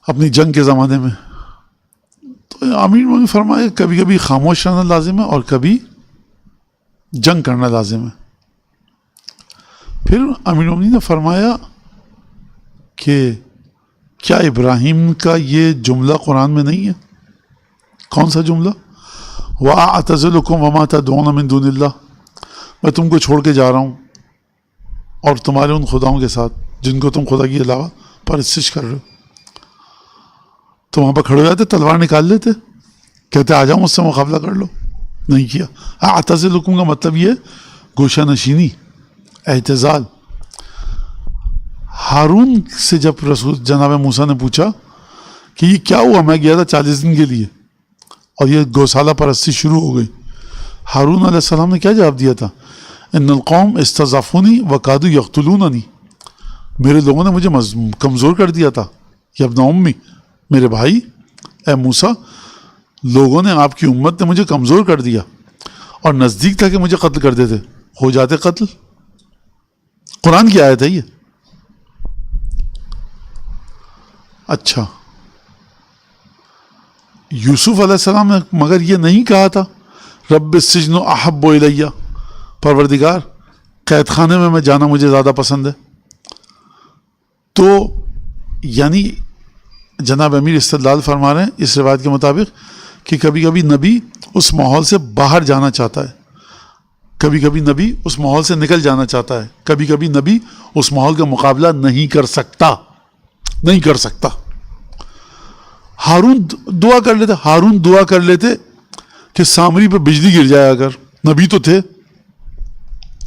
S1: اپنی جنگ کے زمانے میں. تو امیر المومنین فرمایا کبھی کبھی خاموش رہنا لازم ہے اور کبھی جنگ کرنا لازم ہے. پھر امیر المومنین نے فرمایا کہ کیا ابراہیم کا یہ جملہ قرآن میں نہیں ہے؟ کون سا جملہ؟ وَأَعْتَزِلُكُمْ وَمَا تَدْعُونَ مِن دُونِ اللَّهِ, میں تم کو چھوڑ کے جا رہا ہوں اور تمہارے ان خداؤں کے ساتھ جن کو تم خدا کے علاوہ پرستش کر رہے ہو. تو وہاں پہ کھڑے ہو جاتے, تلوار نکال لیتے, کہتے آ جاؤ مجھ سے مقابلہ کر لو. نہیں کیا. اعتزلکم کا مطلب یہ گوشہ نشینی, اعتزال. ہارون سے جب رسول جناب موسیٰ نے پوچھا کہ یہ کیا ہوا, میں گیا تھا 40 دن کے لیے اور یہ گوسالہ پرستی شروع ہو گئی, ہارون علیہ السلام نے کیا جواب دیا تھا؟ ان القوم استضعفونی وکادوا یقتلوننی, میرے لوگوں نے مجھے کمزور کر دیا تھا یا ابن امی، میرے بھائی، اے موسیٰ، لوگوں نے، آپ کی امت نے مجھے کمزور کر دیا اور نزدیک تھا کہ مجھے قتل کر دیتے، ہو جاتے قتل. قرآن کی آیت ہے یہ. اچھا، یوسف علیہ السلام نے مگر یہ نہیں کہا تھا رب السجن احب الیہ، پروردگار قید خانے میں جانا مجھے زیادہ پسند ہے. تو یعنی جناب امیر استدلال فرما رہے ہیں اس روایت کے مطابق کہ کبھی کبھی نبی اس ماحول سے باہر جانا چاہتا ہے، کبھی کبھی نبی اس ماحول سے نکل جانا چاہتا ہے، کبھی کبھی نبی اس ماحول کا مقابلہ نہیں کر سکتا. ہارون دعا کر لیتے کہ سامری پہ بجلی گر جائے، اگر نبی تو تھے.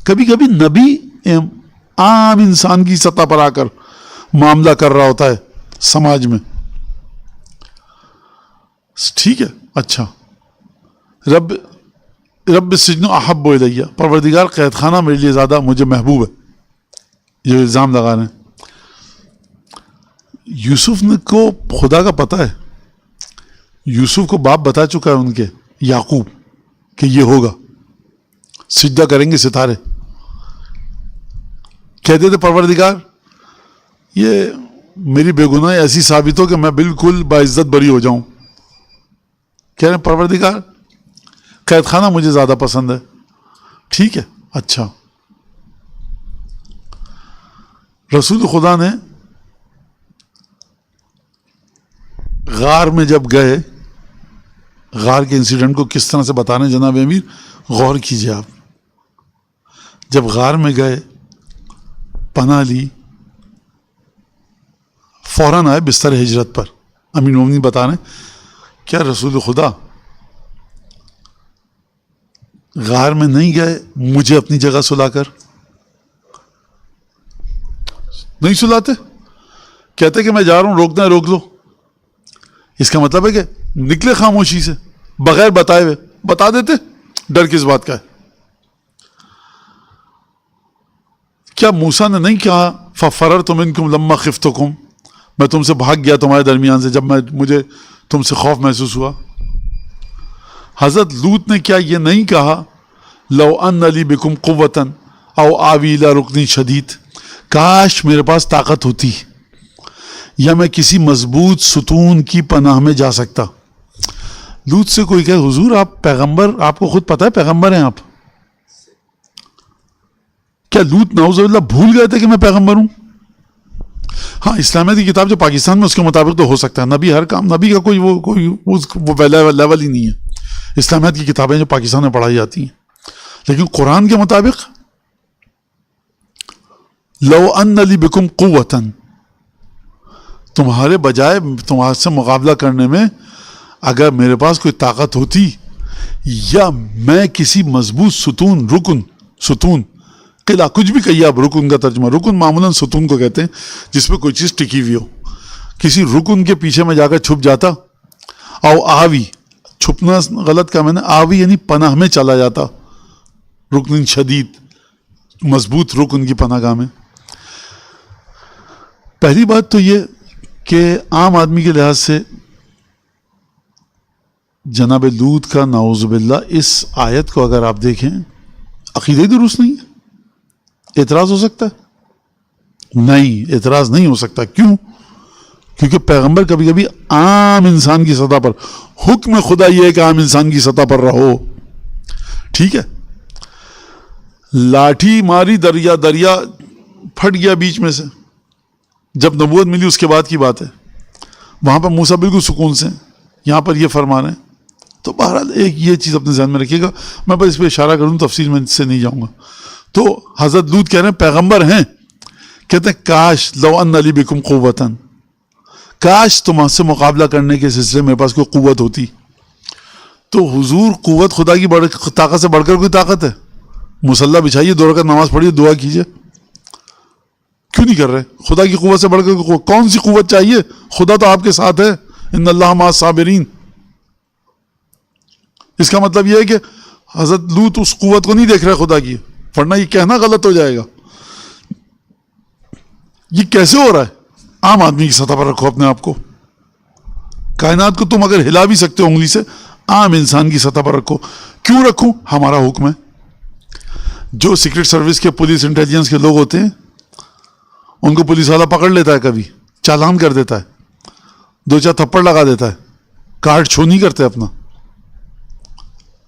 S1: کبھی کبھی نبی عام انسان کی سطح پر آ کر معاملہ کر رہا ہوتا ہے سماج میں. ٹھیک ہے. اچھا، رب السجن احب الیہ، پروردگار قید خانہ میرے لیے زیادہ مجھے محبوب ہے. یہ الزام لگا رہے ہیں. یوسف کو خدا کا پتہ ہے، یوسف کو باپ بتا چکا ہے ان کے یعقوب کہ یہ ہوگا، سجدہ کریں گے ستارے. کہتے تھے پروردگار یہ میری بے گناہی ایسی ثابت ہو کہ میں بالکل باعزت بری ہو جاؤں. کہہ رہے ہیں پروردگار قید خانہ مجھے زیادہ پسند ہے. ٹھیک ہے. اچھا، رسول خدا نے غار میں جب گئے، غار کے انسیڈنٹ کو کس طرح سے بتانے جناب امیر غور کیجئے. آپ جب غار میں گئے، پناہ لی، فوراً آئے بستر ہجرت پر. امیر مومنین بتا رہے ہیں کیا رسول خدا غار میں نہیں گئے مجھے اپنی جگہ سلا کر؟ نہیں سلاتے، کہتے کہ میں جا رہا ہوں، روکنا ہے روک لو. اس کا مطلب ہے کہ نکلے خاموشی سے بغیر بتائے ہوئے. بتا دیتے، ڈر کس بات کا ہے؟ کیا موسیٰ نے نہیں کہا فَفَرَرْتُ مِنْكُمْ لَمَّا خِفْتُكُمْ، میں تم سے بھاگ گیا تمہارے درمیان سے جب مجھے تم سے خوف محسوس ہوا. حضرت لوط نے کیا یہ نہیں کہا لو ان لی بکم قوتاً او آوی الی رکن شدید، کاش میرے پاس طاقت ہوتی یا میں کسی مضبوط ستون کی پناہ میں جا سکتا. لوط سے کوئی کہے حضور آپ پیغمبر، آپ کو خود پتہ ہے پیغمبر ہیں آپ. کیا لوط نعوذ باللہ بھول گئے تھے کہ میں پیغمبر ہوں؟ ہاں، اسلامیہ کی کتاب جو پاکستان میں اس کے مطابق تو ہو سکتا ہے. نبی ہر کام، نبی کا کوئی وہ لیول ہی نہیں ہے. اسلامیات کی کتابیں جو پاکستان میں پڑھائی جاتی ہیں، لیکن قرآن کے مطابق لو ان لی بکم قوتاً، تمہارے بجائے تمہارے سے مقابلہ کرنے میں اگر میرے پاس کوئی طاقت ہوتی، یا میں کسی مضبوط ستون، رکن، ستون، قلعہ، کچھ بھی کہیے آپ. رکن کا ترجمہ، رکن معمولاً ستون کو کہتے ہیں جس پہ کوئی چیز ٹکی ہوئی ہو. کسی رکن کے پیچھے میں جا کر چھپ جاتا. او آوی، چھپنا غلط کا میں نے، آوی یعنی پناہ میں چلا جاتا. رکن شدید، مضبوط رکن کی پناہ گاہ میں. پہلی بات تو یہ کہ عام آدمی کے لحاظ سے جناب لوط کا نعوذ باللہ اس آیت کو اگر آپ دیکھیں عقیدہ درست نہیں ہے. اعتراض ہو سکتا ہے؟ نہیں، اعتراض نہیں ہو سکتا. کیوں؟ کیونکہ پیغمبر کبھی کبھی عام انسان کی سطح پر، حکم خدا یہ ہے کہ عام انسان کی سطح پر رہو. ٹھیک ہے. لاٹھی ماری، دریا پھٹ گیا بیچ میں سے. جب نبوت ملی اس کے بعد کی بات ہے. وہاں پر موسیٰ بالکل سکون سے، یہاں پر یہ فرما رہے ہیں. تو بہرحال ایک یہ چیز اپنے ذہن میں رکھیے گا. میں بس اس پہ اشارہ کروں، تفصیل میں سے نہیں جاؤں گا. تو حضرت لوط کہہ رہے ہیں پیغمبر ہیں، کہتے ہیں کاش لو ان لی بکم قوتاً، کاش تم سے مقابلہ کرنے کے سلسلے میں میرے پاس کوئی قوت ہوتی. تو حضور قوت خدا کی طاقت سے بڑھ کر کوئی طاقت ہے؟ مصلی بچھائیے، 2 رکعت نماز پڑھیے، دعا کیجیے. کیوں نہیں کر رہے؟ خدا کی قوت سے بڑھ کر کون سی قوت چاہیے؟ خدا تو آپ کے ساتھ ہے، ان اللہ مع الصابرین. اس کا مطلب یہ ہے کہ حضرت لوط اس قوت کو نہیں دیکھ رہے خدا کی، ورنہ یہ کہنا غلط ہو جائے گا. یہ کیسے ہو رہا ہے؟ عام آدمی کی سطح پر رکھو اپنے آپ کو. کائنات کو تم اگر ہلا بھی سکتے ہو انگلی سے, عام انسان کی سطح پر رکھو. کیوں رکھوں؟ ہمارا حکم ہے. جو سیکرٹ سروس کے پولیس انٹیلیجنس کے لوگ ہوتے ہیں ان کو پولیس والا پکڑ لیتا ہے, کبھی چالان کر دیتا ہے, 2-4 تھپڑ لگا دیتا ہے, کارڈ چھو نہیں کرتے اپنا.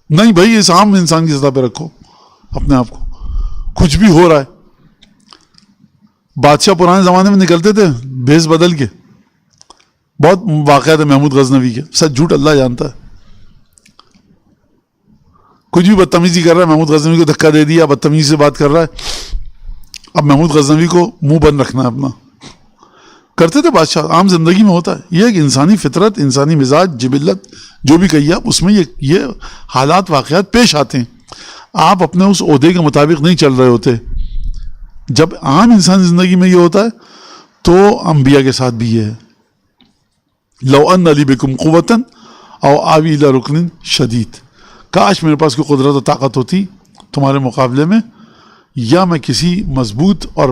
S1: نہیں بھائی, اس عام انسان کی سطح پہ رکھو اپنے آپ کو. کچھ بھی ہو رہا ہے. بادشاہ پرانے زمانے میں نکلتے تھے بھیس بدل کے, بہت واقعات ہے محمود غزنوی کے, سچ جھوٹ اللہ جانتا ہے. کچھ بھی بدتمیزی کر رہا ہے, محمود غزنوی کو دھکا دے دیا, بدتمیزی سے بات کر رہا ہے, اب محمود غزنوی کو منہ بند رکھنا ہے اپنا. کرتے تھے بادشاہ, عام زندگی میں ہوتا ہے. یہ ایک انسانی فطرت, انسانی مزاج, جبلت, جو بھی کہیے آپ, اس میں یہ حالات واقعات پیش آتے ہیں. آپ اپنے اس عہدے کے مطابق نہیں چل رہے ہوتے. جب عام انسانی زندگی میں یہ ہوتا ہے تو انبیاء کے ساتھ بھی یہ ہے. لو ان لی بکم قوتاً او آوی الی رکن شدید, کاش میرے پاس کوئی قدرت و طاقت ہوتی تمہارے مقابلے میں, یا میں کسی مضبوط اور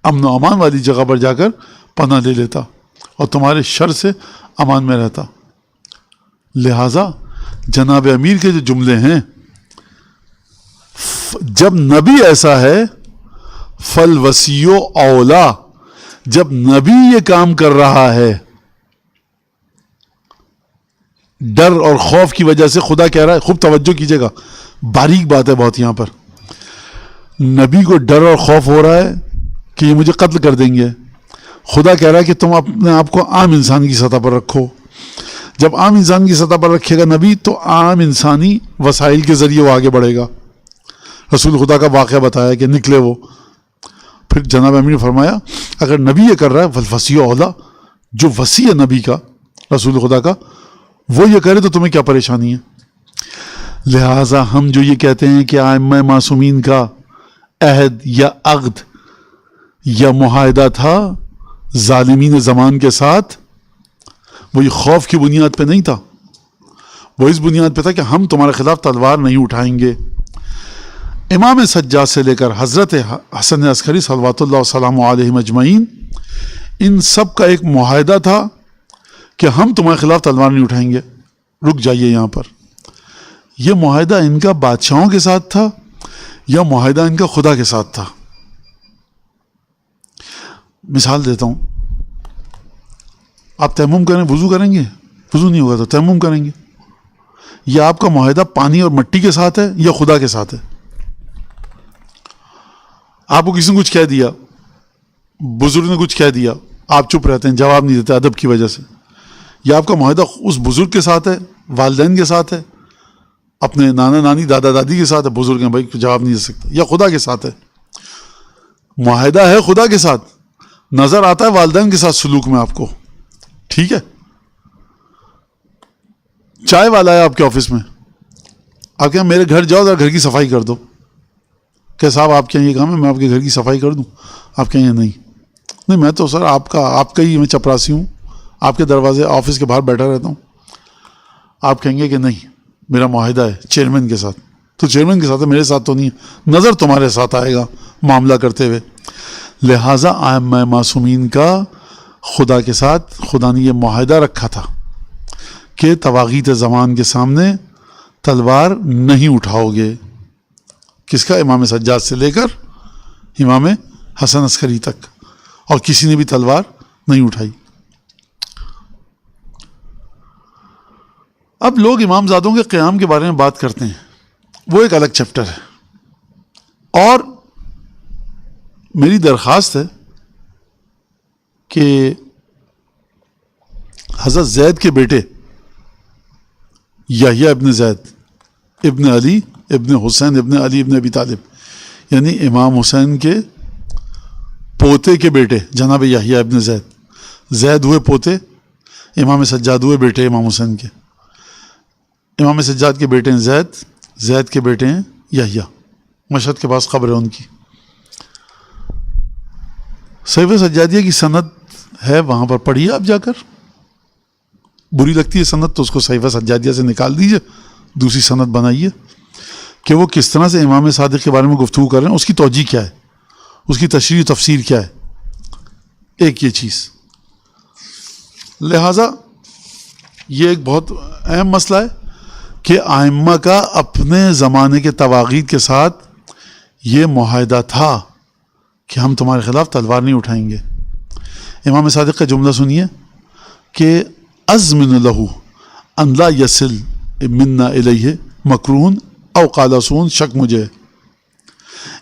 S1: امن و امان والی جگہ پر جا کر پناہ لے لیتا اور تمہارے شر سے امان میں رہتا. لہٰذا جناب امیر کے جو جملے ہیں, جب نبی ایسا ہے فالوصی اولا, جب نبی یہ کام کر رہا ہے, ڈر اور خوف کی وجہ سے خدا کہہ رہا ہے, خوب توجہ کیجئے گا, باریک بات ہے بہت یہاں پر. نبی کو ڈر اور خوف ہو رہا ہے کہ یہ مجھے قتل کر دیں گے. خدا کہہ رہا ہے کہ تم اپنے آپ کو عام انسان کی سطح پر رکھو. جب عام انسان کی سطح پر رکھے گا نبی, تو عام انسانی وسائل کے ذریعے وہ آگے بڑھے گا. رسول خدا کا واقعہ بتایا کہ نکلے وہ. پھر جناب امیر نے فرمایا اگر نبی یہ کر رہا ہے فالوصی اولا, جو وصی ہے نبی کا, رسول خدا کا, وہ یہ کرے تو تمہیں کیا پریشانی ہے. لہٰذا ہم جو یہ کہتے ہیں کہ ائمہ معصومین کا عہد یا عقد یا معاہدہ تھا ظالمین زمان کے ساتھ, وہ یہ خوف کی بنیاد پہ نہیں تھا, وہ اس بنیاد پہ تھا کہ ہم تمہارے خلاف تلوار نہیں اٹھائیں گے. امام سجاد سے لے کر حضرت حسن عسکری صلوات اللہ وسلام علیہ اجمعین, ان سب کا ایک معاہدہ تھا کہ ہم تمہارے خلاف تلوار نہیں اٹھائیں گے. رک جائیے یہاں پر, یہ معاہدہ ان کا بادشاہوں کے ساتھ تھا یا معاہدہ ان کا خدا کے ساتھ تھا؟ مثال دیتا ہوں, آپ تیمم کریں, وضو کریں گے, وضو نہیں ہوگا تو تیمم کریں گے. یا آپ کا معاہدہ پانی اور مٹی کے ساتھ ہے یا خدا کے ساتھ ہے؟ آپ کو کسی نے کچھ کہہ دیا, بزرگ نے کچھ کہہ دیا, آپ چپ رہتے ہیں, جواب نہیں دیتے ادب کی وجہ سے. یا آپ کا معاہدہ اس بزرگ کے ساتھ ہے, والدین کے ساتھ ہے, اپنے نانا نانی دادا دادی کے ساتھ ہے, بزرگ ہیں بھائی جواب نہیں دے سکتا, یا خدا کے ساتھ ہے. معاہدہ ہے خدا کے ساتھ, نظر آتا ہے والدین کے ساتھ سلوک میں آپ کو, ٹھیک ہے. چائے والا ہے آپ کے آفس میں, آپ کہیں میرے گھر جاؤ ذرا گھر کی صفائی کر دو. کہ صاحب آپ کے یہ کام ہے میں آپ کے گھر کی صفائی کر دوں؟ آپ کہیں نہیں میں تو سر آپ کا ہی میں چپراسی ہوں, آپ کے دروازے آفس کے باہر بیٹھا رہتا ہوں. آپ کہیں گے کہ نہیں میرا معاہدہ ہے چیئرمین کے ساتھ, تو چیئرمین کے ساتھ ہے, میرے ساتھ تو نہیں ہے. نظر تمہارے ساتھ آئے گا معاملہ کرتے ہوئے. لہٰذا ائمہ معصومین کا خدا کے ساتھ خدا نے یہ معاہدہ رکھا تھا کہ طواغیت زمان کے سامنے تلوار نہیں اٹھاؤ گے. کس کا؟ امام سجاد سے لے کر امام حسن عسکری تک, اور کسی نے بھی تلوار نہیں اٹھائی. اب لوگ امام زادوں کے قیام کے بارے میں بات کرتے ہیں, وہ ایک الگ چیپٹر ہے. اور میری درخواست ہے کہ حضرت زید کے بیٹے یحییٰ ابن زید ابن علی ابن حسین ابن علی ابن ابی طالب, یعنی امام حسین کے پوتے کے بیٹے جناب یحییٰ ابن زید, زید ہوئے پوتے, امام سجاد ہوئے بیٹے امام حسین کے. امام سجاد کے بیٹے ہیں زید, زید کے بیٹے ہیں یحییٰ. مشہد کے پاس قبر ہے ان کی. صحیفہ سجادیہ کی سند ہے, وہاں پر پڑھیے آپ جا کر. بری لگتی ہے سند تو اس کو صحیفہ سجادیہ سے نکال دیجئے, دوسری سند بنائیے کہ وہ کس طرح سے امام صادق کے بارے میں گفتگو کر رہے ہیں, اس کی توجیہ کیا ہے, اس کی تشریح و تفسیر کیا ہے. ایک یہ چیز. لہٰذا یہ ایک بہت اہم مسئلہ ہے کہ ائمہ کا اپنے زمانے کے طواغیت کے ساتھ یہ معاہدہ تھا کہ ہم تمہارے خلاف تلوار نہیں اٹھائیں گے. امام صادق کا جملہ سنیے کہ ازمن لہو ان لا یصل منا الیہ مکرون او قالسون. شک مجھے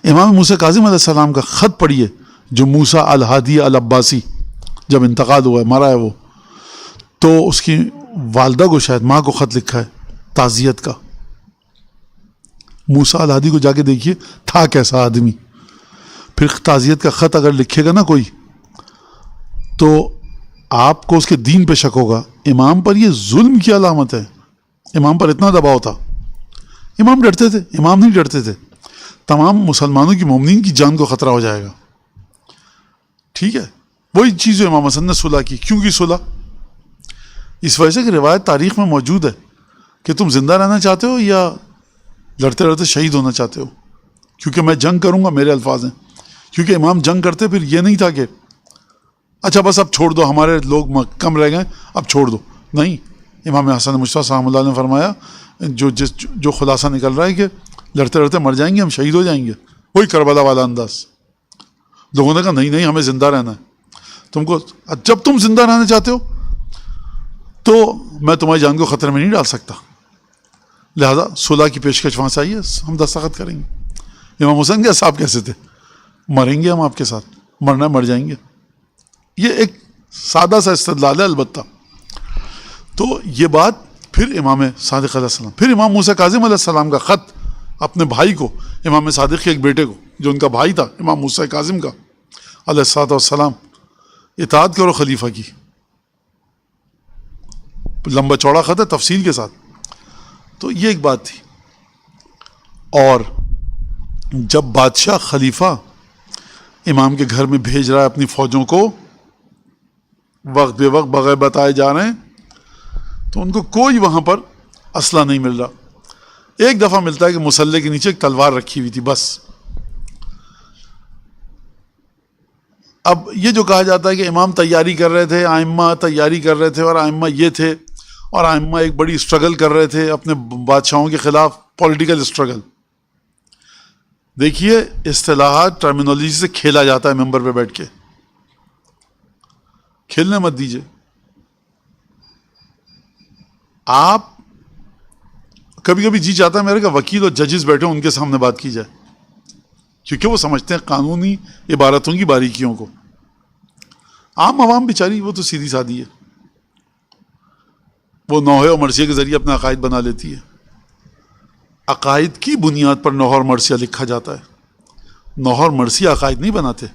S1: امام موسیٰ کاظم علیہ السلام کا خط پڑھیے جو موسیٰ الہادی العباسی جب انتقال ہوا ہے, مرا ہے وہ, تو اس کی والدہ کو شاید ماں کو خط لکھا ہے تعزیت کا. موسیٰ الہادی کو جا کے دیکھیے تھا کیسا آدمی. پھر تعزیت کا خط اگر لکھے گا نا کوئی تو آپ کو اس کے دین پہ شک ہوگا. امام پر یہ ظلم کی علامت ہے. امام پر اتنا دباؤ تھا. امام ڈرتے تھے؟ امام نہیں ڈرتے تھے. تمام مسلمانوں کی مومنین کی جان کو خطرہ ہو جائے گا. ٹھیک ہے, وہی چیز جو امام حسن نے صلح کی. کیوں کی صلح؟ اس وجہ سے کہ روایت تاریخ میں موجود ہے کہ تم زندہ رہنا چاہتے ہو یا لڑتے لڑتے شہید ہونا چاہتے ہو. کیونکہ میں جنگ کروں گا, میرے الفاظ ہیں. کیونکہ امام جنگ کرتے پھر یہ نہیں تھا کہ اچھا بس اب چھوڑ دو, ہمارے لوگ کم رہ گئے اب چھوڑ دو. نہیں, امام حسن مصطفیٰ صلی اللہ نے فرمایا جو خلاصہ نکل رہا ہے کہ لڑتے لڑتے مر جائیں گے, ہم شہید ہو جائیں گے. وہی کربلا والا انداز. لوگوں نے کہا نہیں ہمیں زندہ رہنا ہے. تم کو جب تم زندہ رہنا چاہتے ہو تو میں تمہاری جان کو خطرے میں نہیں ڈال سکتا. لہذا صلح کی پیشکش وہاں سے آئی ہے, ہم دستخط کریں گے. امام حسین کے صاحب کیسے تھے؟ مریں گے ہم آپ کے ساتھ, مرنا مر جائیں گے. یہ ایک سادہ سا استدلال ہے البتہ. تو یہ بات پھر امام صادق علیہ السلام, پھر امام موسیٰ کاظم علیہ السلام کا خط اپنے بھائی کو, امام صادق کے ایک بیٹے کو جو ان کا بھائی تھا امام موسیٰ کاظم کا علیہ السلام, اطاعت کرو خلیفہ کی. لمبا چوڑا خط ہے تفصیل کے ساتھ. تو یہ ایک بات تھی. اور جب بادشاہ خلیفہ امام کے گھر میں بھیج رہا ہے اپنی فوجوں کو, وقت بے وقت بغیر بتائے جا رہے ہیں, تو ان کو کوئی وہاں پر اسلحہ نہیں مل رہا. ایک دفعہ ملتا ہے کہ مسلح کے نیچے ایک تلوار رکھی ہوئی تھی بس. اب یہ جو کہا جاتا ہے کہ امام تیاری کر رہے تھے, ائمہ تیاری کر رہے تھے, اور ائمہ یہ تھے, اور ائمہ ایک بڑی اسٹرگل کر رہے تھے اپنے بادشاہوں کے خلاف, پولیٹیکل اسٹرگل. دیکھیے اصطلاحات ٹرمینالوجی سے کھیلا جاتا ہے ممبر پہ بیٹھ کے. کھیلنے مت دیجیے. آپ کبھی کبھی جی چاہتا ہے میرے کہ وکیل اور ججز بیٹھے ان کے سامنے بات کی جائے, کیونکہ وہ سمجھتے ہیں قانونی عبارتوں کی باریکیوں کو. عام عوام بیچاری وہ تو سیدھی سادی ہے, وہ نوحے اور مرثیے کے ذریعے اپنا عقائد بنا لیتی ہے. عقائد کی بنیاد پر نوحہ اور مرثیہ لکھا جاتا ہے. نوحہ اور مرثیہ عقائد نہیں بناتے.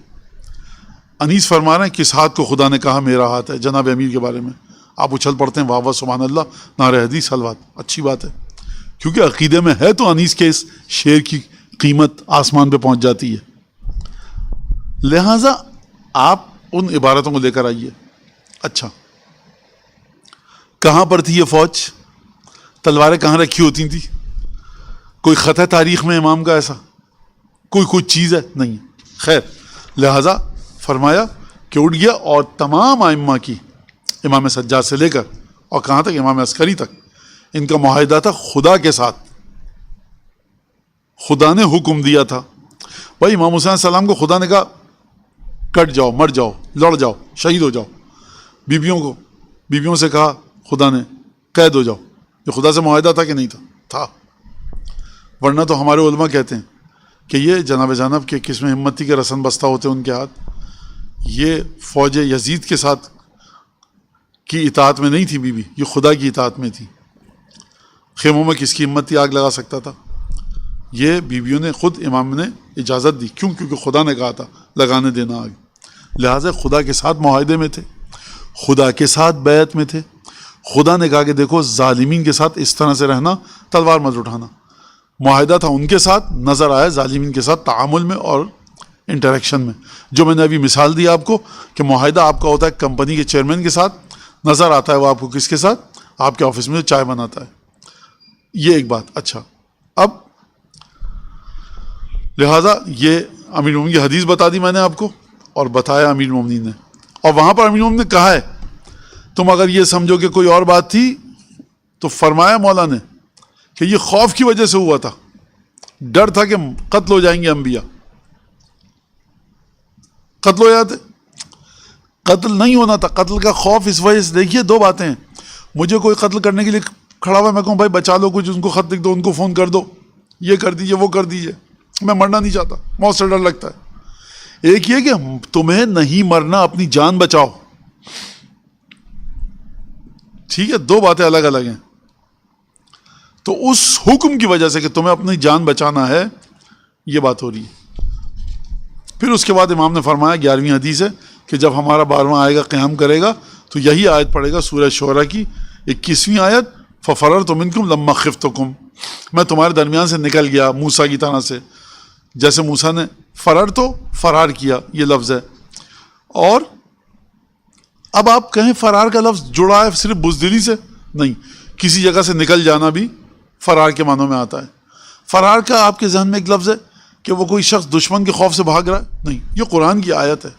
S1: انیس فرما رہے ہیں کس ہاتھ کو خدا نے کہا میرا ہاتھ ہے, جناب امیر کے بارے میں. آپ اچھل پڑتے ہیں واہ واہ سبحان اللہ, نعرہ حدیث حلوات, اچھی بات ہے, کیونکہ عقیدے میں ہے تو انیس کے اس شعر کی قیمت آسمان پہ پہنچ جاتی ہے. لہٰذا آپ ان عبارتوں کو لے کر آئیے. اچھا, کہاں پر تھی یہ فوج؟ تلواریں کہاں رکھی ہوتی تھیں؟ کوئی خط ہے تاریخ میں امام کا ایسا؟ کوئی چیز ہے؟ نہیں. خیر, لہٰذا فرمایا کہ اٹھ گیا, اور تمام ائمہ کی, امام سجاد سے لے کر اور کہاں تک, امام عسکری تک, ان کا معاہدہ تھا خدا کے ساتھ. خدا نے حکم دیا تھا. بھائی امام حسین علیہ السلام کو خدا نے کہا کٹ جاؤ, مر جاؤ, لڑ جاؤ, شہید ہو جاؤ. بیویوں سے کہا خدا نے قید ہو جاؤ. یہ خدا سے معاہدہ تھا کہ نہیں تھا. ورنہ تو ہمارے علماء کہتے ہیں کہ یہ جناب کے قسم ہمت تھی کہ رسن بستہ ہوتے ان کے ہاتھ. یہ فوج یزید کے ساتھ کی اطاعت میں نہیں تھی بیوی, یہ خدا کی اطاعت میں تھی. خیموں میں کس کی ہمت تھی آگ لگا سکتا تھا؟ یہ بیویوں نے خود امام نے اجازت دی. کیوں؟ کیونکہ خدا نے کہا تھا لگانے دینا آگ. لہٰذا خدا کے ساتھ معاہدے میں تھے, خدا کے ساتھ بیعت میں تھے. خدا نے کہا کہ دیکھو ظالمین کے ساتھ اس طرح سے رہنا, تلوار مت اٹھانا. معاہدہ تھا ان کے ساتھ, نظر آیا ظالمین کے ساتھ تعامل میں اور انٹریکشن میں. جو میں نے ابھی مثال دی آپ کو کہ معاہدہ آپ کا ہوتا ہے کمپنی کے چیئرمین کے ساتھ, نظر آتا ہے وہ آپ کو کس کے ساتھ؟ آپ کے آفس میں چائے بناتا ہے. یہ ایک بات. اچھا, اب لہٰذا یہ امیر المومنین کی حدیث بتا دی میں نے آپ کو, اور بتایا امیر المومنین نے. اور وہاں پر امیر المومنین نے کہا ہے تم اگر یہ سمجھو کہ کوئی اور بات تھی تو فرمایا مولا نے کہ یہ خوف کی وجہ سے ہوا تھا، ڈر تھا کہ قتل ہو جائیں گے انبیاء، قتل ہو جاتے، قتل نہیں ہونا تھا، قتل کا خوف اس وجہ سے. دیکھیے دو باتیں ہیں، مجھے کوئی قتل کرنے کے لیے کھڑا ہوا، میں کہوں بھائی بچا لو کچھ، ان کو خط لکھ دو، ان کو فون کر دو، یہ کر دیجئے وہ کر دیجئے، میں مرنا نہیں چاہتا، موت سے ڈر لگتا ہے. ایک یہ کہ تمہیں نہیں مرنا، اپنی جان بچاؤ. ٹھیک ہے، دو باتیں الگ الگ ہیں. تو اس حکم کی وجہ سے کہ تمہیں اپنی جان بچانا ہے، یہ بات ہو رہی ہے. پھر اس کے بعد امام نے فرمایا 11ویں حدیث ہے کہ جب ہمارا 12واں آئے گا، قیام کرے گا، تو یہی آیت پڑھے گا، سورہ شعراء کی 21ویں آیت، فَفَرَرْتُ مِنْكُمْ لَمَّا خِفْتُكُمْ، میں تمہارے درمیان سے نکل گیا موسیٰ کی طرح سے، جیسے موسیٰ نے فرار تو فرار کیا، یہ لفظ ہے. اور اب آپ کہیں فرار کا لفظ جڑا ہے صرف بزدلی سے نہیں، کسی جگہ سے نکل جانا بھی فرار کے معنوں میں آتا ہے. فرار کا آپ کے ذہن میں ایک لفظ ہے کہ وہ کوئی شخص دشمن کے خوف سے بھاگ رہا ہے، نہیں، یہ قرآن کی آیت ہے،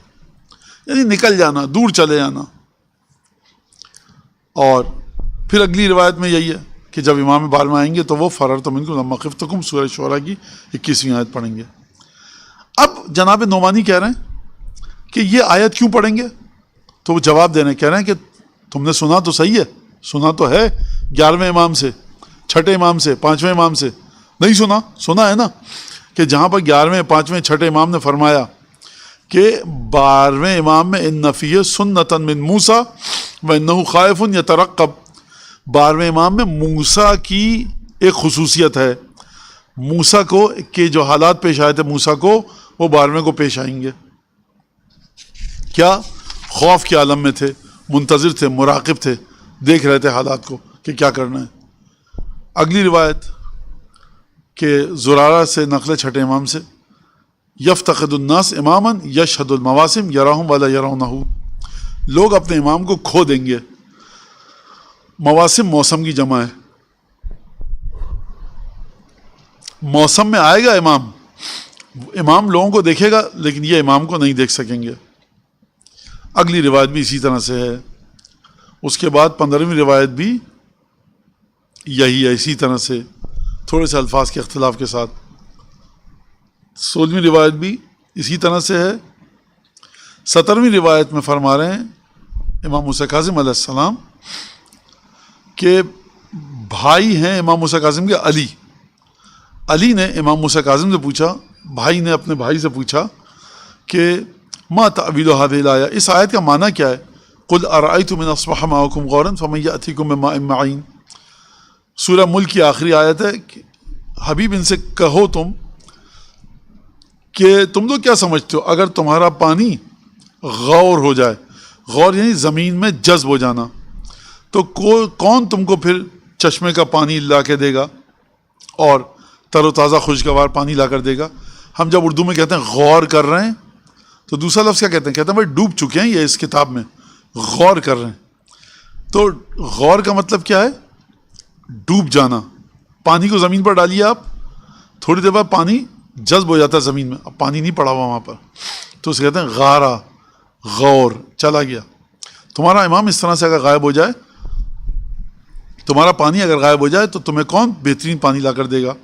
S1: یعنی نکل جانا، دور چلے جانا. اور پھر اگلی روایت میں یہی ہے کہ جب امام 12واں آئیں گے تو وہ فررت منکم لما خفتکم سورہ شعراء کی 21ویں آیت پڑھیں گے. اب جناب نعمانی کہہ رہے ہیں کہ یہ آیت کیوں پڑھیں گے؟ تو وہ جواب دے رہے ہیں، کہہ رہے ہیں کہ تم نے سنا تو صحیح ہے، سنا تو ہے 11ویں امام سے، 6ٹھے امام سے، 5ویں امام سے. نہیں سنا؟ سنا ہے نا کہ جہاں پر 11ویں، 5ویں، 6ٹھے امام نے فرمایا کہ 12ویں امام میں ان فیہ سنتا من موسیٰ وانہ خائف یترقب، 12ویں امام میں موسیٰ کی ایک خصوصیت ہے، موسیٰ کو کہ جو حالات پیش آئے تھے موسیٰ کو، وہ 12ویں کو پیش آئیں گے. کیا؟ خوف کے عالم میں تھے، منتظر تھے، مراقب تھے، دیکھ رہے تھے حالات کو کہ کیا کرنا ہے. اگلی روایت کہ زرارہ سے نقل 6ٹھے امام سے، یفتقد الناس اماما یشہد المواسم یراہم ولا یرونہ، لوگ اپنے امام کو کھو دیں گے. مواسم موسم کی جمع ہے، موسم میں آئے گا امام، امام لوگوں کو دیکھے گا لیکن یہ امام کو نہیں دیکھ سکیں گے. اگلی روایت بھی اسی طرح سے ہے. اس کے بعد 15ویں روایت بھی یہی ہے، اسی طرح سے تھوڑے سے الفاظ کے اختلاف کے ساتھ. 16ویں روایت بھی اسی طرح سے ہے. 17ویں روایت میں فرما رہے ہیں امام موسیٰ کاظم علیہ السلام کہ بھائی ہیں امام موسیٰ کاظم کے علی. علی نے امام موسیٰ کاظم سے پوچھا، بھائی نے اپنے بھائی سے پوچھا کہ ما تعویل هذه الآیہ، اس آیت کا معنی کیا ہے؟ قل ارأیتم من اصبح ماؤکم غورا فمن یأتیکم بماء معین. سورہ ملک کی آخری آیت ہے کہ حبیب ان سے کہو تم کہ تم لوگ کیا سمجھتے ہو اگر تمہارا پانی غور ہو جائے، غور یعنی زمین میں جذب ہو جانا، تو کون تم کو پھر چشمے کا پانی لا کے دے گا اور تر و تازہ خوشگوار پانی لا کر دے گا. ہم جب اردو میں کہتے ہیں غور کر رہے ہیں تو دوسرا لفظ کیا کہتے ہیں؟ کہتے ہیں بھائی ڈوب چکے ہیں یہ اس کتاب میں، غور کر رہے ہیں. تو غور کا مطلب کیا ہے؟ ڈوب جانا. پانی کو زمین پر ڈالیے آپ، تھوڑی دیر بعد پانی جذب ہو جاتا ہے زمین میں، اب پانی نہیں پڑا ہوا وہاں پر، تو اسے کہتے ہیں غارہ، غور، چلا گیا. تمہارا امام اس طرح سے اگر غائب ہو جائے، تمہارا پانی اگر غائب ہو جائے تو تمہیں کون بہترین پانی لا کر دے گا؟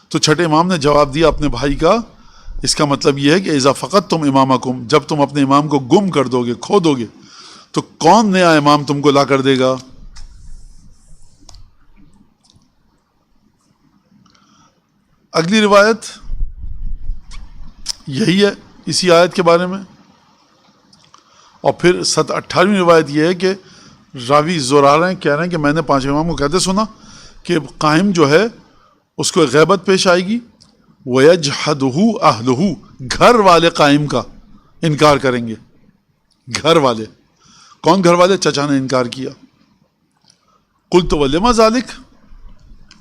S1: تو 6ٹھے امام نے جواب دیا اپنے بھائی کا، اس کا مطلب یہ ہے کہ اذا فقدتم امامکم، جب تم اپنے امام کو گم کر دو گے، کھو دو گے، تو کون نیا امام تم کو لا کر دے گا؟ اگلی روایت یہی ہے اسی آیت کے بارے میں. اور پھر 18ویں روایت یہ ہے کہ راوی زرارہ کہہ رہے ہیں کہ میں نے 5 امام کو کہتے سنا کہ قائم جو ہے اس کو غیبت پیش آئے گی، وَيَجْحَدُهُ أَهْلُهُ، گھر والے قائم کا انکار کریں گے. گھر والے کون؟ گھر والے چچا نے انکار کیا. قُلْتُ وَلِمَ ذَلِكَ،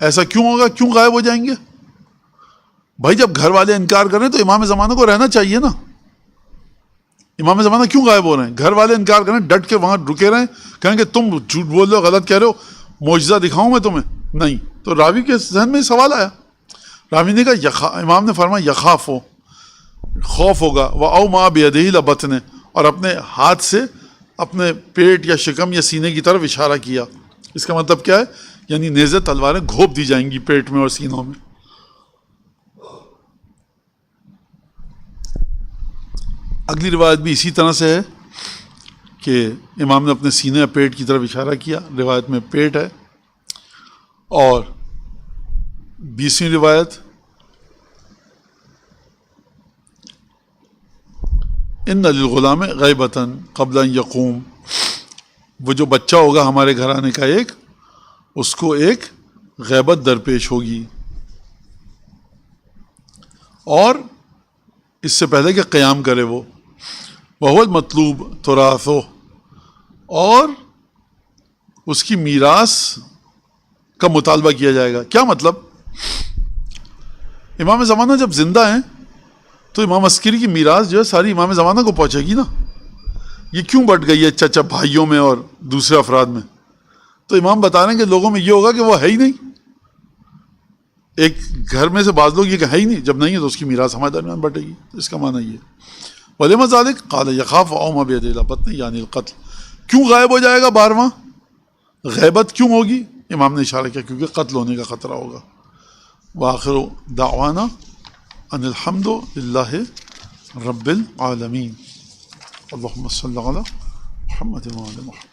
S1: ایسا کیوں ہوگا، کیوں غائب ہو جائیں گے؟ بھائی جب گھر والے انکار کر رہے ہیں تو امام زمانہ کو رہنا چاہیے نا. امام زمانہ کیوں غائب ہو رہے ہیں؟ گھر والے انکار کر رہے ہیں، ڈٹ کے وہاں رکے رہیں، کہیں کہ تم جھوٹ بول رہے ہو، غلط کہہ رہے ہو، معجزہ دکھاؤں میں تمہیں؟ نہیں. تو راوی کے ذہن میں سوال آیا، راوی نے کہا امام نے فرمایا یخاف ہو، خوف ہوگا، وَأَوْمَا بِيَدِهِ لَبَطْنِ، اور اپنے ہاتھ سے اپنے پیٹ یا شکم یا سینے کی طرف اشارہ کیا. اس کا مطلب کیا ہے؟ یعنی نیزے تلواریں گھوپ دی جائیں گی پیٹ میں اور سینوں میں. اگلی روایت بھی اسی طرح سے ہے کہ امام نے اپنے سینے یا پیٹ کی طرف اشارہ کیا. روایت میں پیٹ ہے. اور 20ویں روایت ان للغلام غیبتاً قبل ان یقوم، وہ جو بچہ ہوگا ہمارے گھرانے کا ایک، اس کو ایک غیبت درپیش ہوگی، اور اس سے پہلے کہ قیام کرے وہ وہو المطلوب تراثو، اور اس کی میراث کا مطالبہ کیا جائے گا. کیا مطلب؟ امام زمانہ جب زندہ ہیں تو امام عسکری کی میراث جو ہے ساری امام زمانہ کو پہنچے گی نا. یہ کیوں بٹ گئی ہے چچا بھائیوں میں اور دوسرے افراد میں؟ تو امام بتا رہے ہیں کہ لوگوں میں یہ ہوگا کہ وہ ہے ہی نہیں. ایک گھر میں سے بعض لوگ یہ کہ ہے ہی نہیں، جب نہیں ہے تو اس کی میراث ہمارے درمیان بٹے گی. اس کا معنی یہ. وَلِمَ ذَلِكَ قَالَ يَخَافُ عَوْمَ بِيَدِ الْبَطْنِ یعنی القتل. کیوں غائب ہو جائے گا 12واں؟ غیبت کیوں ہوگی؟ امام نے اشارہ کیا کیونکہ قتل ہونے کا خطرہ ہوگا. وآخر دعوانا ان الحمد للہ رب العالمین. اللہم صلی علی محمد وعلی محمد.